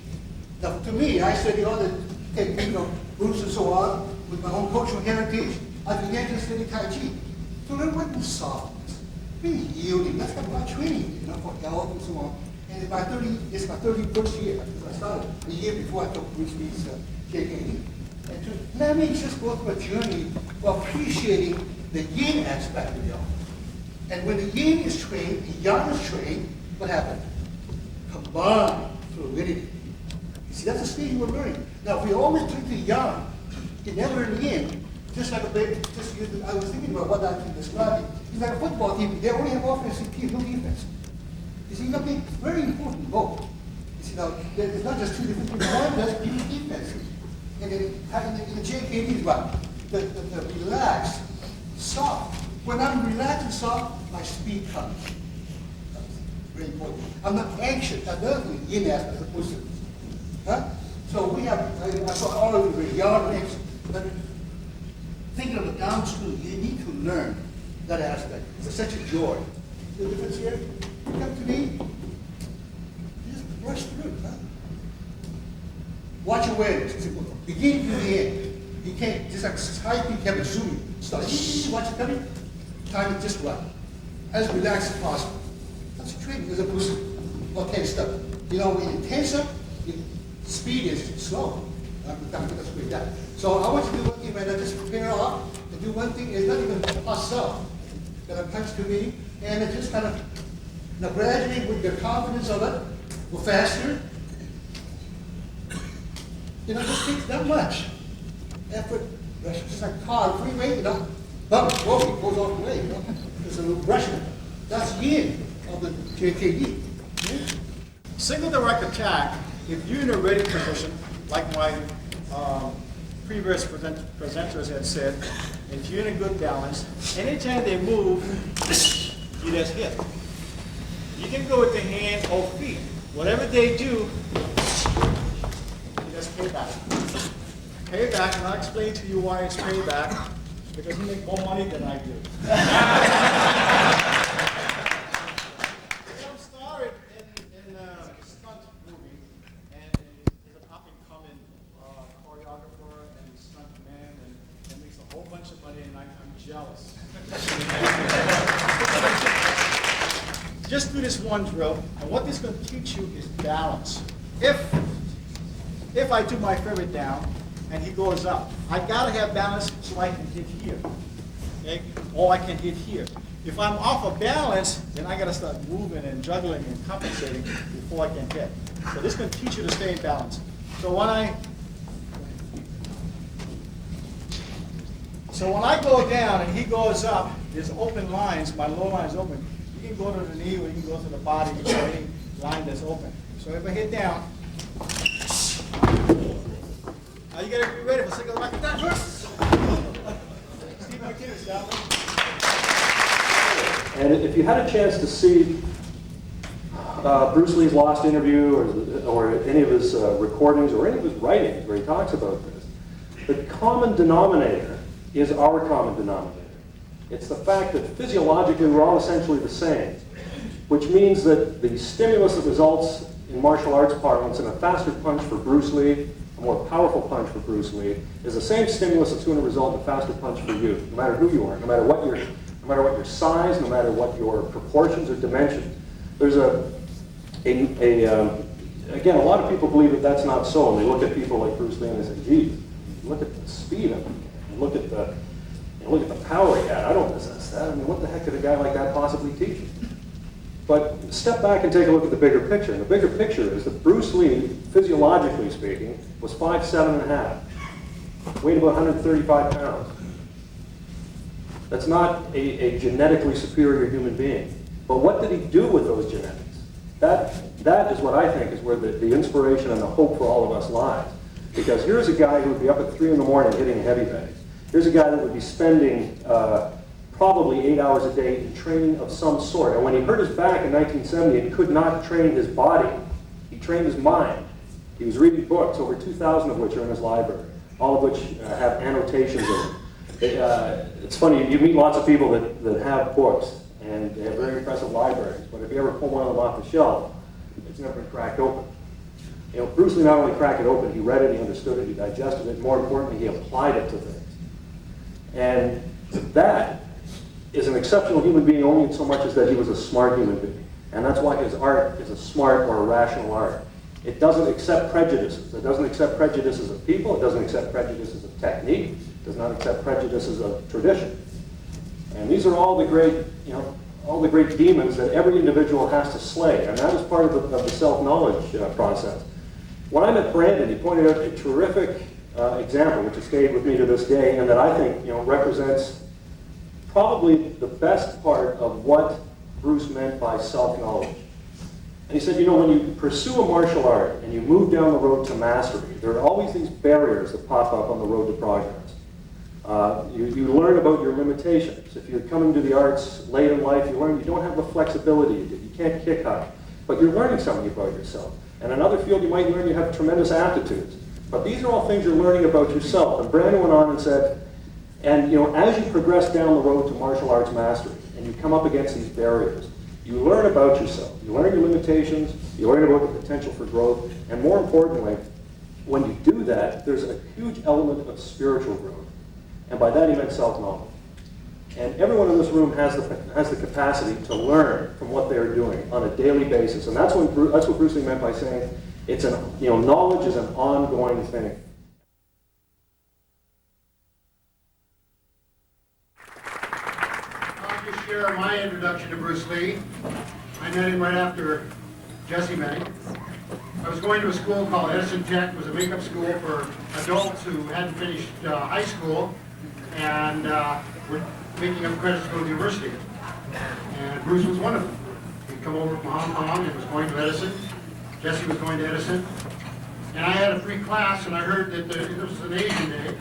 Now, to me, I study all the technique of Bruce and so on with my own cultural heritage. I began to study Tai Chi. To learn what is softness, really yielding. That's kind of my training, for health and so on. And it's my 31st year because I started a year before I took Bruce Lee's JKD. And let me just go through a journey of appreciating the yin aspect of yang. And when the yin is trained, the yang is trained, what happens? Combined fluidity. You see, that's the stage we're learning. Now, if we always drink the yang, you never learn the yin. Just like I was thinking about what I can describe. It's like a football team. They only have offense and no defense. You see, it's very important both. You see, now, it's not just two different things. One does defense. And then in the JKD is what? The relaxed, soft. When I'm relaxed and soft, my speed comes. That's very important. I'm not anxious. Another thing, yin aspect as opposed to. Huh? So we have, I saw all of you, young and anxious. Thinking of the downstream, you need to learn that aspect. It's such a joy. The difference here, you come to me, you just brush through, huh? Watch awareness. Begin to the end. You can't, just like hiking, you have a zoom. Start, watch it coming. Time it just right. As relaxed as possible. That's a training. As opposed to, okay, stop. When you tense up, speed is slow. So I want you to do one thing right now, just prepare off and do one thing. It's not even myself that comes to me, and it just kind of gradually with your confidence of it, go faster. Just takes that much effort. Just like a car, freeway, bump, whoa, it goes off the way. There's a little brushing. That's yin of the JKD. Single direct attack, if you're in a ready position, like my previous presenters had said, if you're in a good balance, anytime they move, you just hit. You can go with the hand or feet. Whatever they do, you just pay back. Pay back, and I'll explain to you why it's payback, because you make more money than I do. I'm started in a stunt movie, and he's an up-and-coming choreographer and stunt man, and makes a whole bunch of money, and I'm jealous. Just do this one drill, and what this is going to teach you is balance. If I do my favorite down, and he goes up, I gotta have balance so I can hit here. Okay? Or I can hit here. If I'm off of balance, then I gotta start moving and juggling and compensating before I can hit. So this can teach you to stay in balance. So when I go down and he goes up, there's open lines, my low line is open. You can go to the knee or you can go to the body, you can go any line that's open. So if I hit down, now you gotta be ready for single rocket down. And if you had a chance to see Bruce Lee's Lost interview or any of his recordings or any of his writings where he talks about this, the common denominator is our common denominator. It's the fact that physiologically we're all essentially the same, which means that the stimulus that results in martial arts parlance in a faster punch for Bruce Lee, a more powerful punch for Bruce Lee, is the same stimulus that's going to result in a faster punch for you, no matter who you are, no matter what your size, no matter what your proportions or dimensions. There's again, a lot of people believe that that's not so, and they look at people like Bruce Lee and they say, geez, look at the speed of him, and look at the power he had. I don't possess that. I mean, what the heck could a guy like that possibly teach you? But step back and take a look at the bigger picture. And the bigger picture is that Bruce Lee, physiologically speaking, was 5'7½", weighed about 135 pounds. That's not a genetically superior human being. But what did he do with those genetics? That is what I think is where the inspiration and the hope for all of us lies. Because here's a guy who would be up at 3 in the morning hitting heavy bags. Here's a guy that would be spending probably 8 hours a day in training of some sort. And when he hurt his back in 1970, he could not train his body. He trained his mind. He was reading books, over 2,000 of which are in his library, all of which have annotations in them. It's funny, you meet lots of people that have books, and they have very impressive libraries, but if you ever pull one of them off the shelf, it's never been cracked open. You know, Bruce Lee not only cracked it open, he read it, he understood it, he digested it, more importantly, he applied it to things. And that is an exceptional human being only in so much as that he was a smart human being. And that's why his art is a smart or a rational art. It doesn't accept prejudices. It doesn't accept prejudices of people. It doesn't accept prejudices of technique. It does not accept prejudices of tradition. And these are all the great, all the great demons that every individual has to slay. And that is part of the self-knowledge process. When I met Brandon, he pointed out a terrific example, which has stayed with me to this day, and that I think represents probably the best part of what Bruce meant by self-knowledge. And he said, when you pursue a martial art and you move down the road to mastery, there are always these barriers that pop up on the road to progress. You learn about your limitations. If you're coming to the arts late in life, you learn you don't have the flexibility you did. You can't kick high. But you're learning something about yourself. And in another field, you might learn you have tremendous aptitudes. But these are all things you're learning about yourself. And Brandon went on and said, and as you progress down the road to martial arts mastery, and you come up against these barriers, you learn about yourself. You learn your limitations, you learn about the potential for growth, and more importantly, when you do that, there's a huge element of spiritual growth. And by that he meant self-knowledge. And everyone in this room has the capacity to learn from what they're doing on a daily basis. And that's what Bruce Lee meant by saying it's knowledge is an ongoing thing. I'll just share my introduction to Bruce Lee. I met him right after Jesse met him. I was going to a school called Edison Tech. It was a makeup school for adults who hadn't finished high school and were making up credits to go to university. And Bruce was one of them. He'd come over from Hong Kong and was going to Edison. Jesse was going to Edison. And I had a free class, and I heard that it was an Asian day,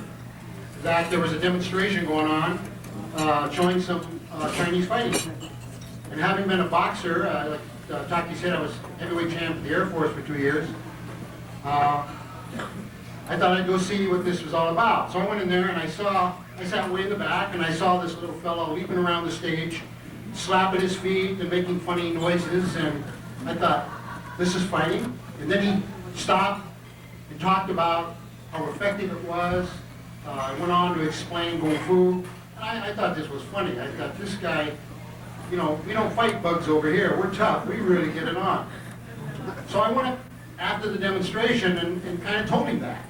that there was a demonstration going on showing some Chinese fighting. And having been a boxer, like Taky said, I was heavyweight champ of the Air Force for 2 years. I thought I'd go see what this was all about. So I went in there and I sat way in the back and I saw this little fellow leaping around the stage, slapping his feet and making funny noises, and I thought, this is fighting? And then he stopped and talked about how effective it was. I went on to explain Kung Fu. And I thought this was funny. I thought, this guy, we don't fight bugs over here. We're tough. We really get it on. So I went up after the demonstration and kind of told him that.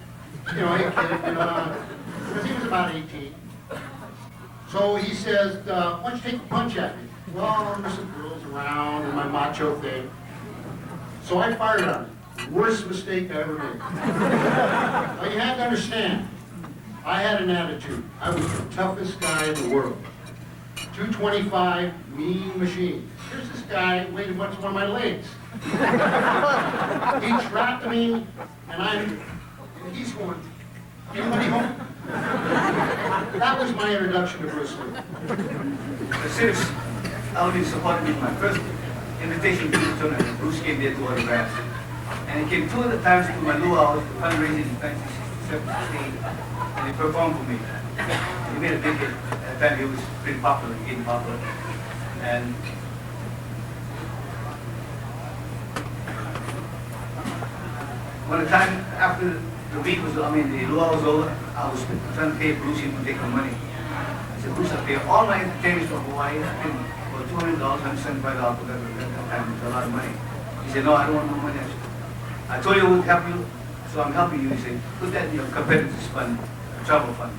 Hey kid, because he was about 18. So he says, why don't you take a punch at me? Well, there's some girls around and my macho thing. So I fired on him. Worst mistake I ever made. Now you have to understand, I had an attitude. I was the toughest guy in the world. 225, mean machine. Here's this guy weighed as much as one of my legs. He trapped me, and he's going, anybody home? That was my introduction to Bruce Lee. Since I'll be supporting my first invitation to the tournament, Bruce came there to autograph. And he came 2 other times to my luau fundraising in 1978, and he performed for me. He made a big hit. At the time he was pretty popular, getting popular. And when the time after the week was, the luau was over, I was trying to pay Bruce to take my money. I said, Bruce, I pay all my entertainments from Hawaii. I paid for $200, $175, whatever. At that time, it was a lot of money. He said, no, I don't want no money. I told you I would help you, so I'm helping you. He said, put that in your competitors fund, travel fund.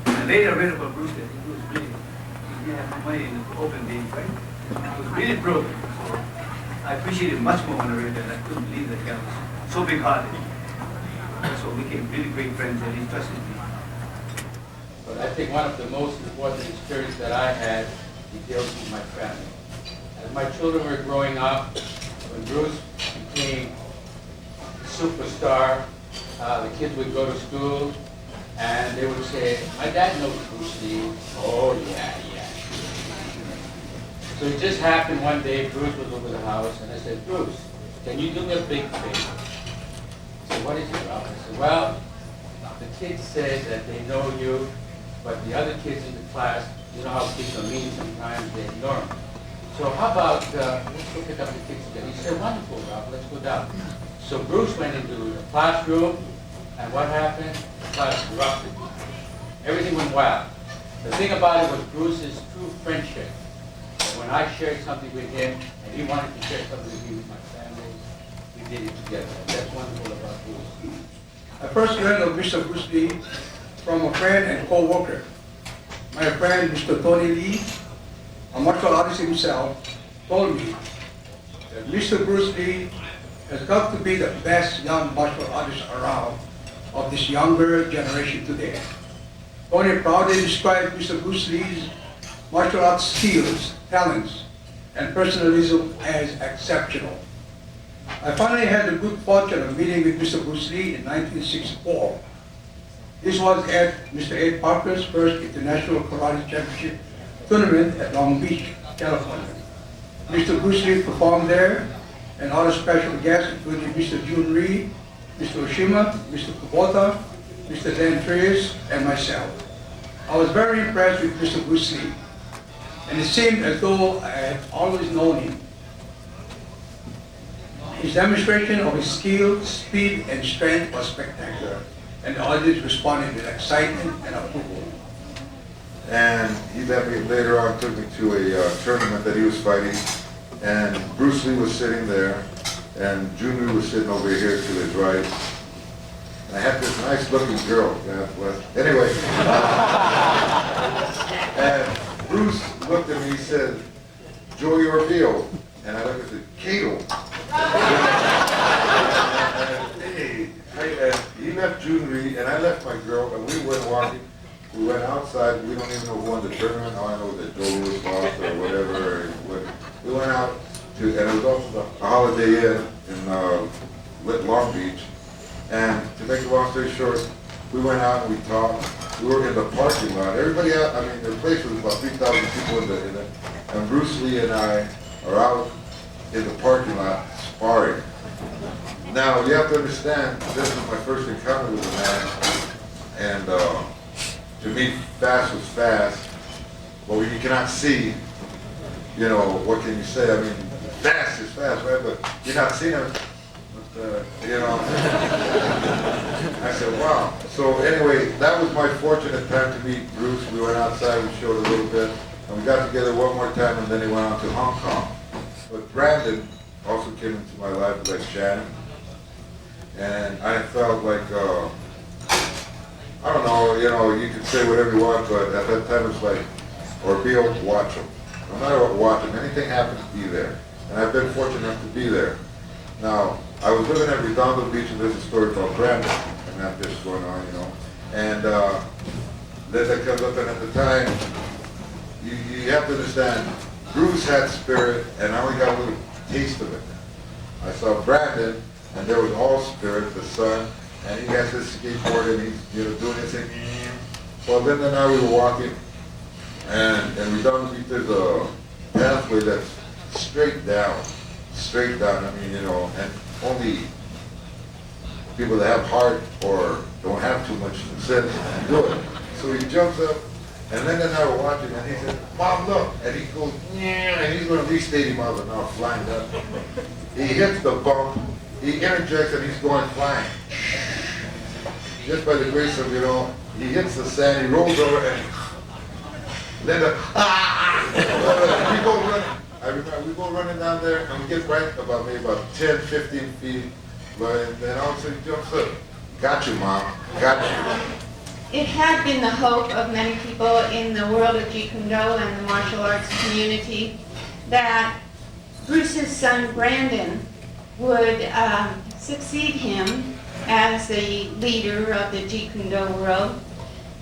And later I read about Bruce that he was really, he didn't have no money in the open days, right? He was really broke. So I appreciated it much more when I read that. I couldn't believe that guy was so big-hearted. So we became really great friends and he trusted me. But I think one of the most important experiences that I had deals with my family. As my children were growing up, when Bruce became superstar, the kids would go to school and they would say, my dad knows Bruce Lee. Oh yeah. So it just happened one day, Bruce was over the house and I said, Bruce, can you do me a big favor? He said, what is it, Ralph? I said, well, the kids say that they know you, but the other kids in the class, you know how kids are mean sometimes, they ignore them. So how about, let's go pick up the kids again. He said, wonderful, Ralph, let's go down. So Bruce went into the classroom, and what happened? The class erupted. Everything went wild. The thing about it was Bruce's true friendship. And when I shared something with him, and he wanted to share something with me with my family, we did it together. That's wonderful about Bruce. I first learned of Mr. Bruce Lee from a friend and co-worker. My friend, Mr. Tony Lee, a martial artist himself, told me that Mr. Bruce Lee has got to be the best young martial artist around of this younger generation today. Tony proudly described Mr. Bruce Lee's martial arts skills, talents, and personalism as exceptional. I finally had the good fortune of meeting with Mr. Bruce Lee in 1964. This was at Mr. Ed Parker's first International Karate Championship tournament at Long Beach, California. Mr. Bruce Lee performed there, and other special guests including Mr. Jun Rhee, Mr. Oshima, Mr. Kubota, Mr. Dan Trias, and myself. I was very impressed with Mr. Bruce Lee, and it seemed as though I had always known him. His demonstration of his skill, speed, and strength was spectacular, and the audience responded with excitement and approval. And he later on took me to a tournament that he was fighting, and Bruce Lee was sitting there, and Jun was sitting over here to his right. And I had this nice looking girl, anyway. And Bruce looked at me, he said, Joey Orville. And I looked at the Cato. And he left Jun Rhee, and I left my girl, and we went walking. We went outside. We don't even know who won the tournament. All I know that Joe Lewis lost or whatever. We went out to, and it was also the Holiday Inn in Long Beach. And to make a long story short, we went out and we talked. We were in the parking lot. Everybody out, the place was about 3,000 people in it. And Bruce Lee and I are out in the parking lot sparring. Now, you have to understand, this was my first encounter with a man. And to me, fast was fast. But when you cannot see, what can you say? Fast is fast, right? But you're not seeing him. I said, wow. So anyway, that was my fortunate time to meet Bruce. We went outside, we showed a little bit, and we got together one more time, and then he went on to Hong Kong. But Brandon also came into my life like Shannon, and I felt like, I don't know, you could say whatever you want, but at that time it was like, or be able to watch them. No matter what, watch them. Anything happens, be there. And I've been fortunate enough to be there. Now, I was living at Redondo Beach, and there's a story called Brandon, and that just going on, you know. And Linda comes up, and at the time, you have to understand, Bruce had spirit, and I only got a little taste of it. I saw Brandon, and there was all spirit, the son, and he has his skateboard, and he's doing his thing. Well, Linda and I, we were walking, and Redondo Beach, there's a pathway that's straight down. I mean, and only people that have heart or don't have too much sense do it. So he jumps up, and Linda and I were watching, and he said, "Mom, look!" And he goes, "Yeah," and he's going to reach 80 miles an hour flying up. He hits the bump, he interjects, and he's going flying. Just by the grace of, he hits the sand, he rolls over, and Linda, we go running. I remember we go running down there, and we get right about maybe about 10, 15 feet, and then all of a sudden he jumps up. "Got you, Mom, got you." It had been the hope of many people in the world of Jeet Kune Do and the martial arts community that Bruce's son Brandon would succeed him as the leader of the Jeet Kune Do world.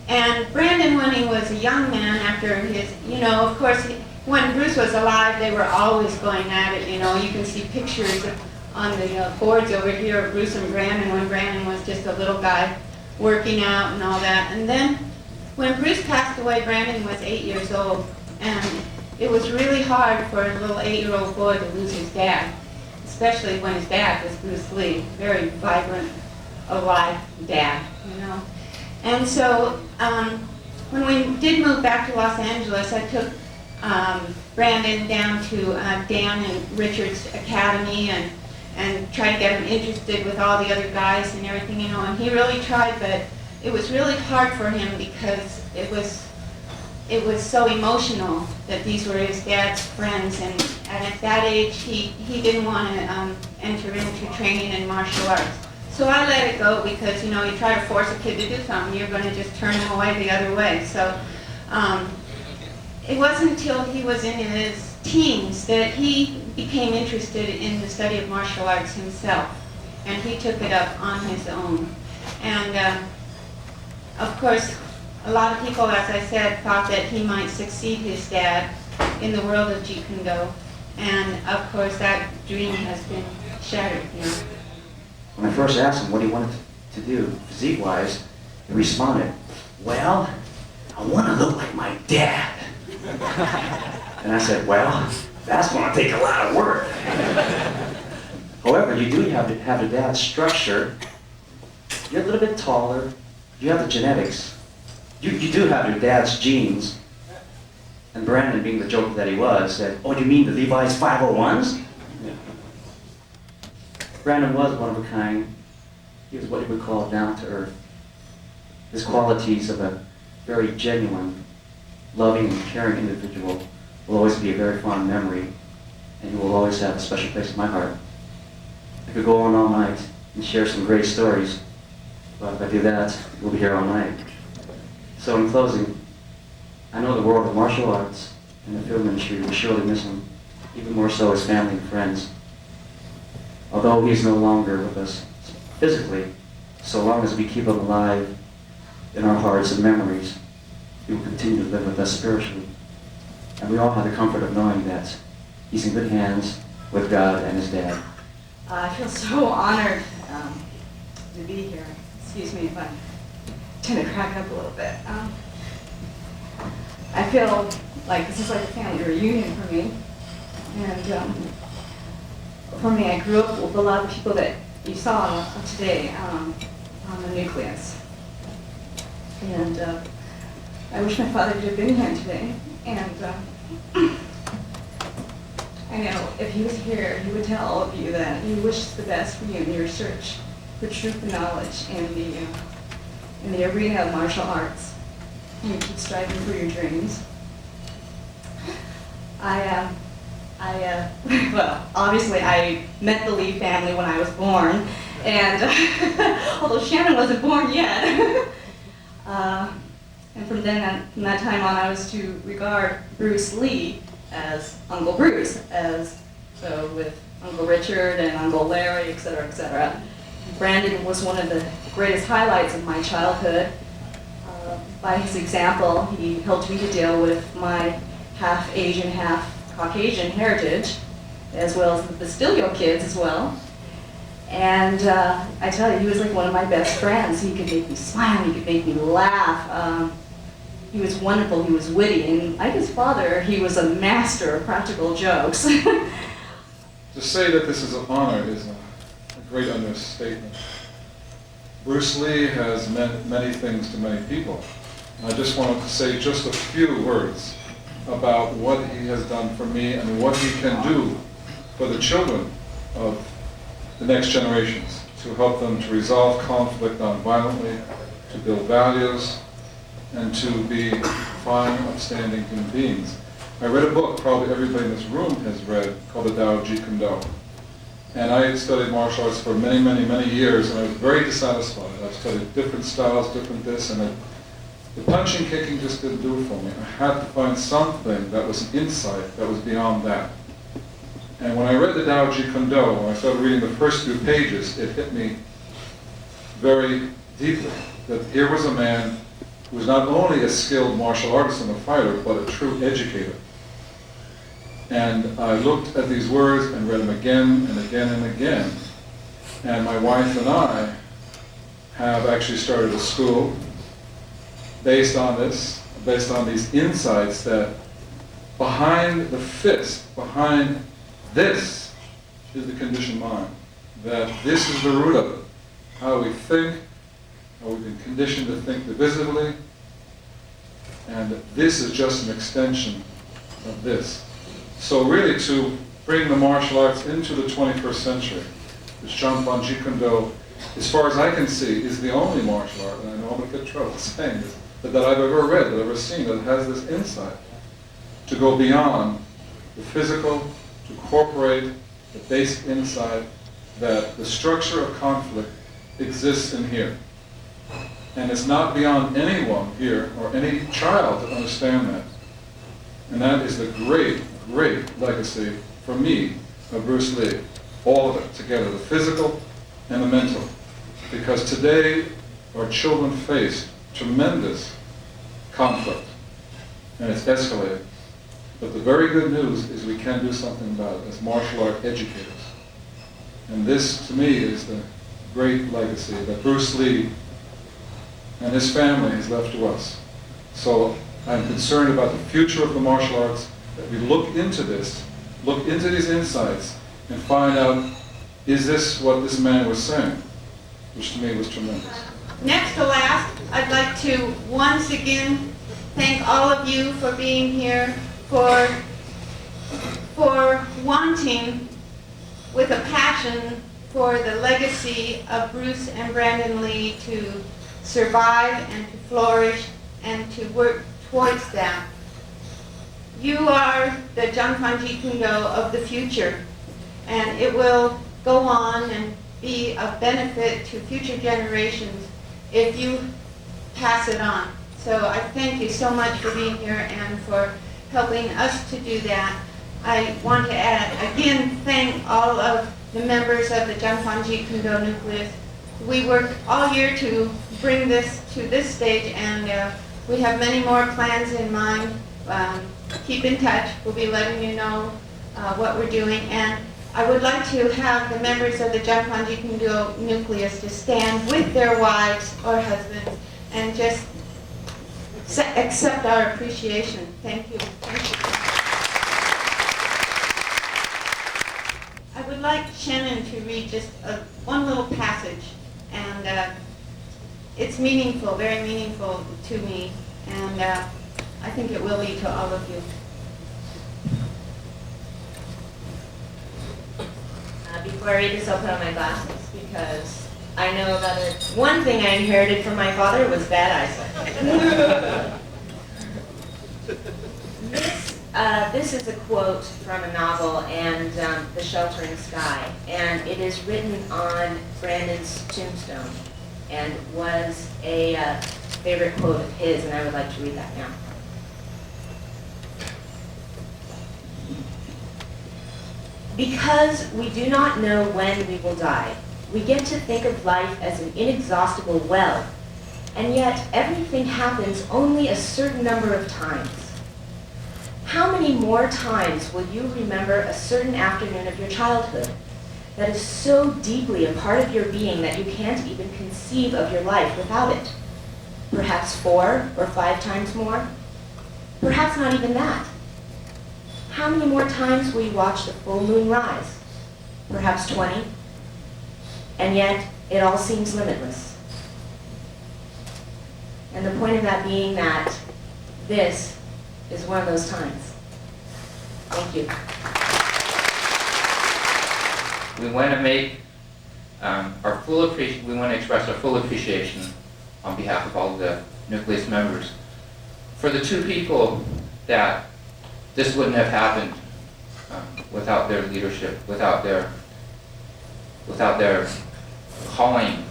And Brandon, when he was a young man, after his, of course, when Bruce was alive, they were always going at it. You can see pictures on the boards over here of Bruce and Brandon when Brandon was just a little guy working out and all that. And then when Bruce passed away, Brandon was 8 years old, and it was really hard for a little 8-year-old boy to lose his dad, especially when his dad was Bruce Lee, very vibrant, alive dad, And so when we did move back to Los Angeles, I took Brandon down to Dan and Richard's academy and tried to get him interested with all the other guys and everything, and he really tried, but it was really hard for him because it was so emotional that these were his dad's friends, and at that age he didn't want to enter into training in martial arts. So I let it go because, you try to force a kid to do something, you're going to just turn him away the other way. So it wasn't until he was in his teens that he became interested in the study of martial arts himself, and he took it up on his own. And of course, a lot of people, as I said, thought that he might succeed his dad in the world of Jeet Kune Do, and of course that dream has been shattered now. When I first asked him what he wanted to do physique-wise, he responded, "Well, I want to look like my dad." And I said, "Well, that's going to take a lot of work." However, you do have to have the dad's structure. You're a little bit taller. You have the genetics. You do have your dad's genes. And Brandon, being the joker that he was, said, "Oh, do you mean the Levi's 501s? Brandon was one of a kind. He was what you would call down to earth. His qualities of a very genuine, loving and caring individual will always be a very fond memory, and he will always have a special place in my heart. I could go on all night and share some great stories, but if I do that, we'll be here all night. So in closing, I know the world of martial arts and the film industry will surely miss him, even more so his family and friends. Although he's no longer with us physically, so long as we keep him alive in our hearts and memories, he will continue to live with us spiritually. And we all have the comfort of knowing that he's in good hands with God and his dad. I feel so honored to be here. Excuse me if I tend to crack up a little bit. I feel like this is like a family reunion for me. And for me, I grew up with a lot of people that you saw today on the nucleus. And I wish my father could have been here today. And I know if he was here, he would tell all of you that he wishes the best for you in your search for truth and knowledge in the arena of martial arts. And you keep striving for your dreams. Well, obviously I met the Lee family when I was born, and although Shannon wasn't born yet, And from that time on, I was to regard Bruce Lee as Uncle Bruce, so with Uncle Richard and Uncle Larry, et cetera, et cetera. Brandon was one of the greatest highlights of my childhood. By his example, he helped me to deal with my half Asian, half Caucasian heritage, as well as the Bastillo kids as well. And I tell you, he was like one of my best friends. He could make me smile, he could make me laugh. He was wonderful, he was witty, and like his father, he was a master of practical jokes. To say that this is an honor is a great understatement. Bruce Lee has meant many things to many people. And I just wanted to say just a few words about what he has done for me and what he can do for the children of the next generations, to help them to resolve conflict nonviolently, to build values, and to be fine, upstanding human beings. I read a book probably everybody in this room has read called The Tao of Jeet Kune. And I had studied martial arts for many, many, many years, and I was very dissatisfied. I've studied different styles, different this, and the punching, kicking just didn't do it for me. I had to find something that was an insight that was beyond that. And when I read the Tao of Jeet Kune, when I started reading the first few pages, it hit me very deeply that here was a man who was not only a skilled martial artist and a fighter, but a true educator. And I looked at these words and read them again and again and again. And my wife and I have actually started a school based on this, based on these insights that behind the fist, behind this is the conditioned mind. That this is the root of it. How we think, how we've been conditioned to think divisively, and this is just an extension of this. So really to bring the martial arts into the 21st century, this Jeet Kune, as far as I can see, is the only martial art, and I know I'm going to get in trouble saying this, that I've ever read, that I've ever seen, that has this insight to go beyond the physical, to incorporate the basic insight that the structure of conflict exists in here. And it's not beyond anyone here, or any child, to understand that. And that is the great, great legacy for me of Bruce Lee. All of it together, the physical and the mental. Because today our children face tremendous conflict, and it's escalated. But the very good news is we can do something about it as martial art educators. And this, to me, is the great legacy that Bruce Lee and his family has left to us. So I'm concerned about the future of the martial arts, that we look into this, look into these insights, and find out, is this what this man was saying? Which to me was tremendous. Next to last, I'd like to once again thank all of you for being here, for wanting with a passion for the legacy of Bruce and Brandon Lee to survive and to flourish and to work towards that. You are the Jeet Kune of the future, and it will go on and be of benefit to future generations if you pass it on. So I thank you so much for being here and for helping us to do that. I want to again thank all of the members of the Jeet Kune nucleus. We worked all year to bring this to this stage, and we have many more plans in mind. Keep in touch. We'll be letting you know what we're doing. And I would like to have the members of the Jeet Kune nucleus to stand with their wives or husbands and just accept our appreciation. Thank you. Thank you. I would like Shannon to read just one little passage, and it's meaningful, very meaningful to me, and I think it will be to all of you. Before I read this, I'll put on my glasses, because I know that one thing I inherited from my father was bad eyesight. This is a quote from a novel, and The Sheltering Sky, and it is written on Brandon's tombstone, and was a favorite quote of his, and I would like to read that now. Because we do not know when we will die, we get to think of life as an inexhaustible well, and yet everything happens only a certain number of times. How many more times will you remember a certain afternoon of your childhood that is so deeply a part of your being that you can't even conceive of your life without it? Perhaps 4 or 5 times more? Perhaps not even that. How many more times will you watch the full moon rise? Perhaps 20? And yet, it all seems limitless. And the point of that being that this is one of those times. Thank you. We want to make we want to express our full appreciation on behalf of all of the Nucleus members for the 2 people that this wouldn't have happened without their leadership, without their calling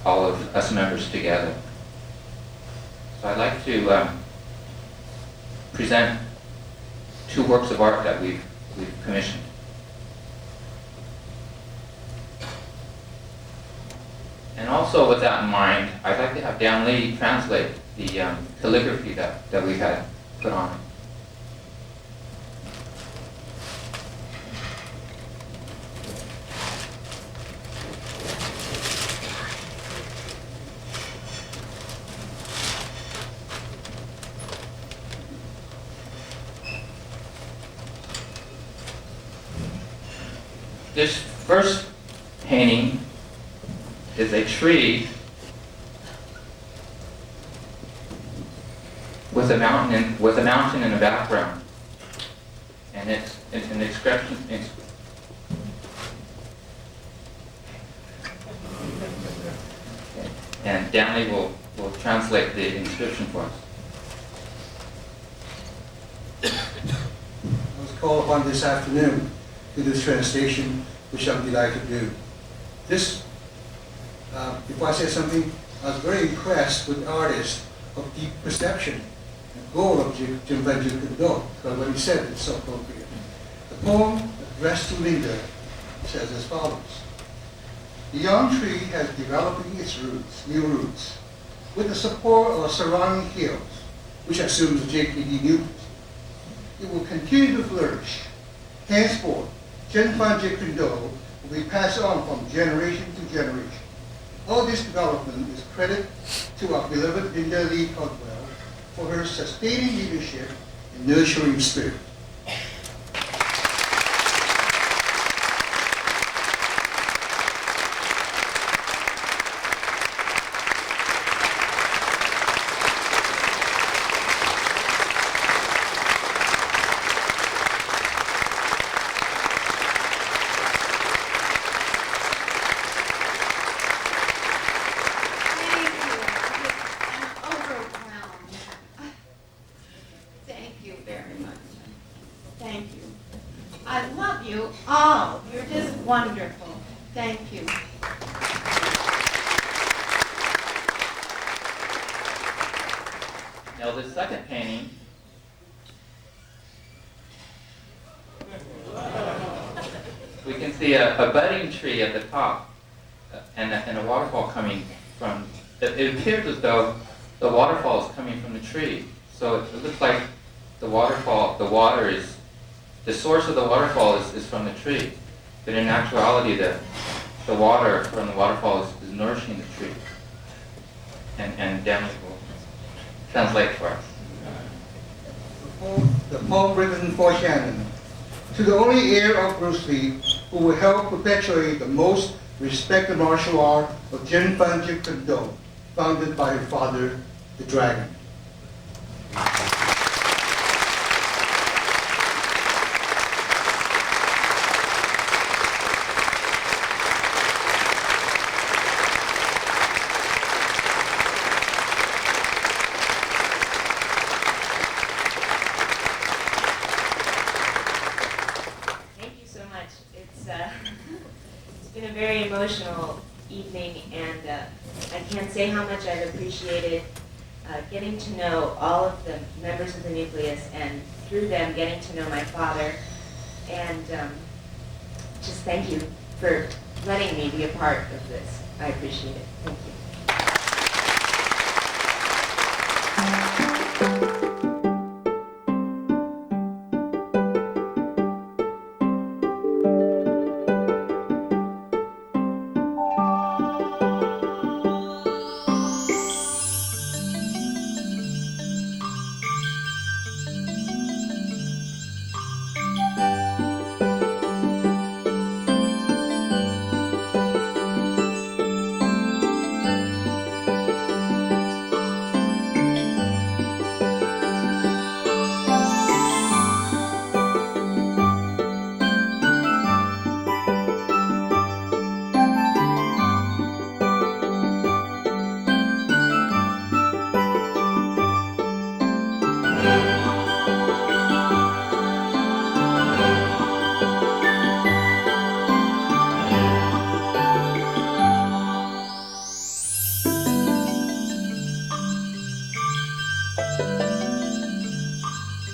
all of us members together. So I'd like to present 2 works of art that we've commissioned. And also with that in mind, I'd like to have Dan Lee translate the calligraphy that we've had put on it. This first painting is a tree with a mountain in the background, and it's an inscription. And Danley will translate the inscription for us. I was called upon this afternoon to do this translation, which I'm delighted to do. This, before I say something, I was very impressed with the artist of deep perception and goal of Jeet Kune, because what he said is so appropriate. The poem addressed to Linda says as follows. The young tree has developing its roots, new roots, with the support of surrounding hills, which assumes JPD nucleus. It will continue to flourish. Henceforth, Jinpan Jeet Kune Do will be passed on from generation to generation. All this development is credit to our beloved Linda Lee Caldwell for her sustaining leadership and nurturing spirit. Wonderful. Thank you. Now the second painting we can see a budding tree at the top and a waterfall coming from, it appears as though the waterfall is coming from the tree. So it looks like the water is, the source of the waterfall is from the tree. But in actuality, the water from the waterfall is nourishing the tree. And Dan will translate for us. The poem written for Shannon. To the only heir of Bruce Lee, who will help perpetuate the most respected martial art of Jinpan Jeet Kune Do, founded by her father, the Dragon. Emotional evening, and I can't say how much I've appreciated getting to know all of the members of the nucleus, and through them getting to know my father. And just thank you for letting me be a part of this. I appreciate it. Thank you.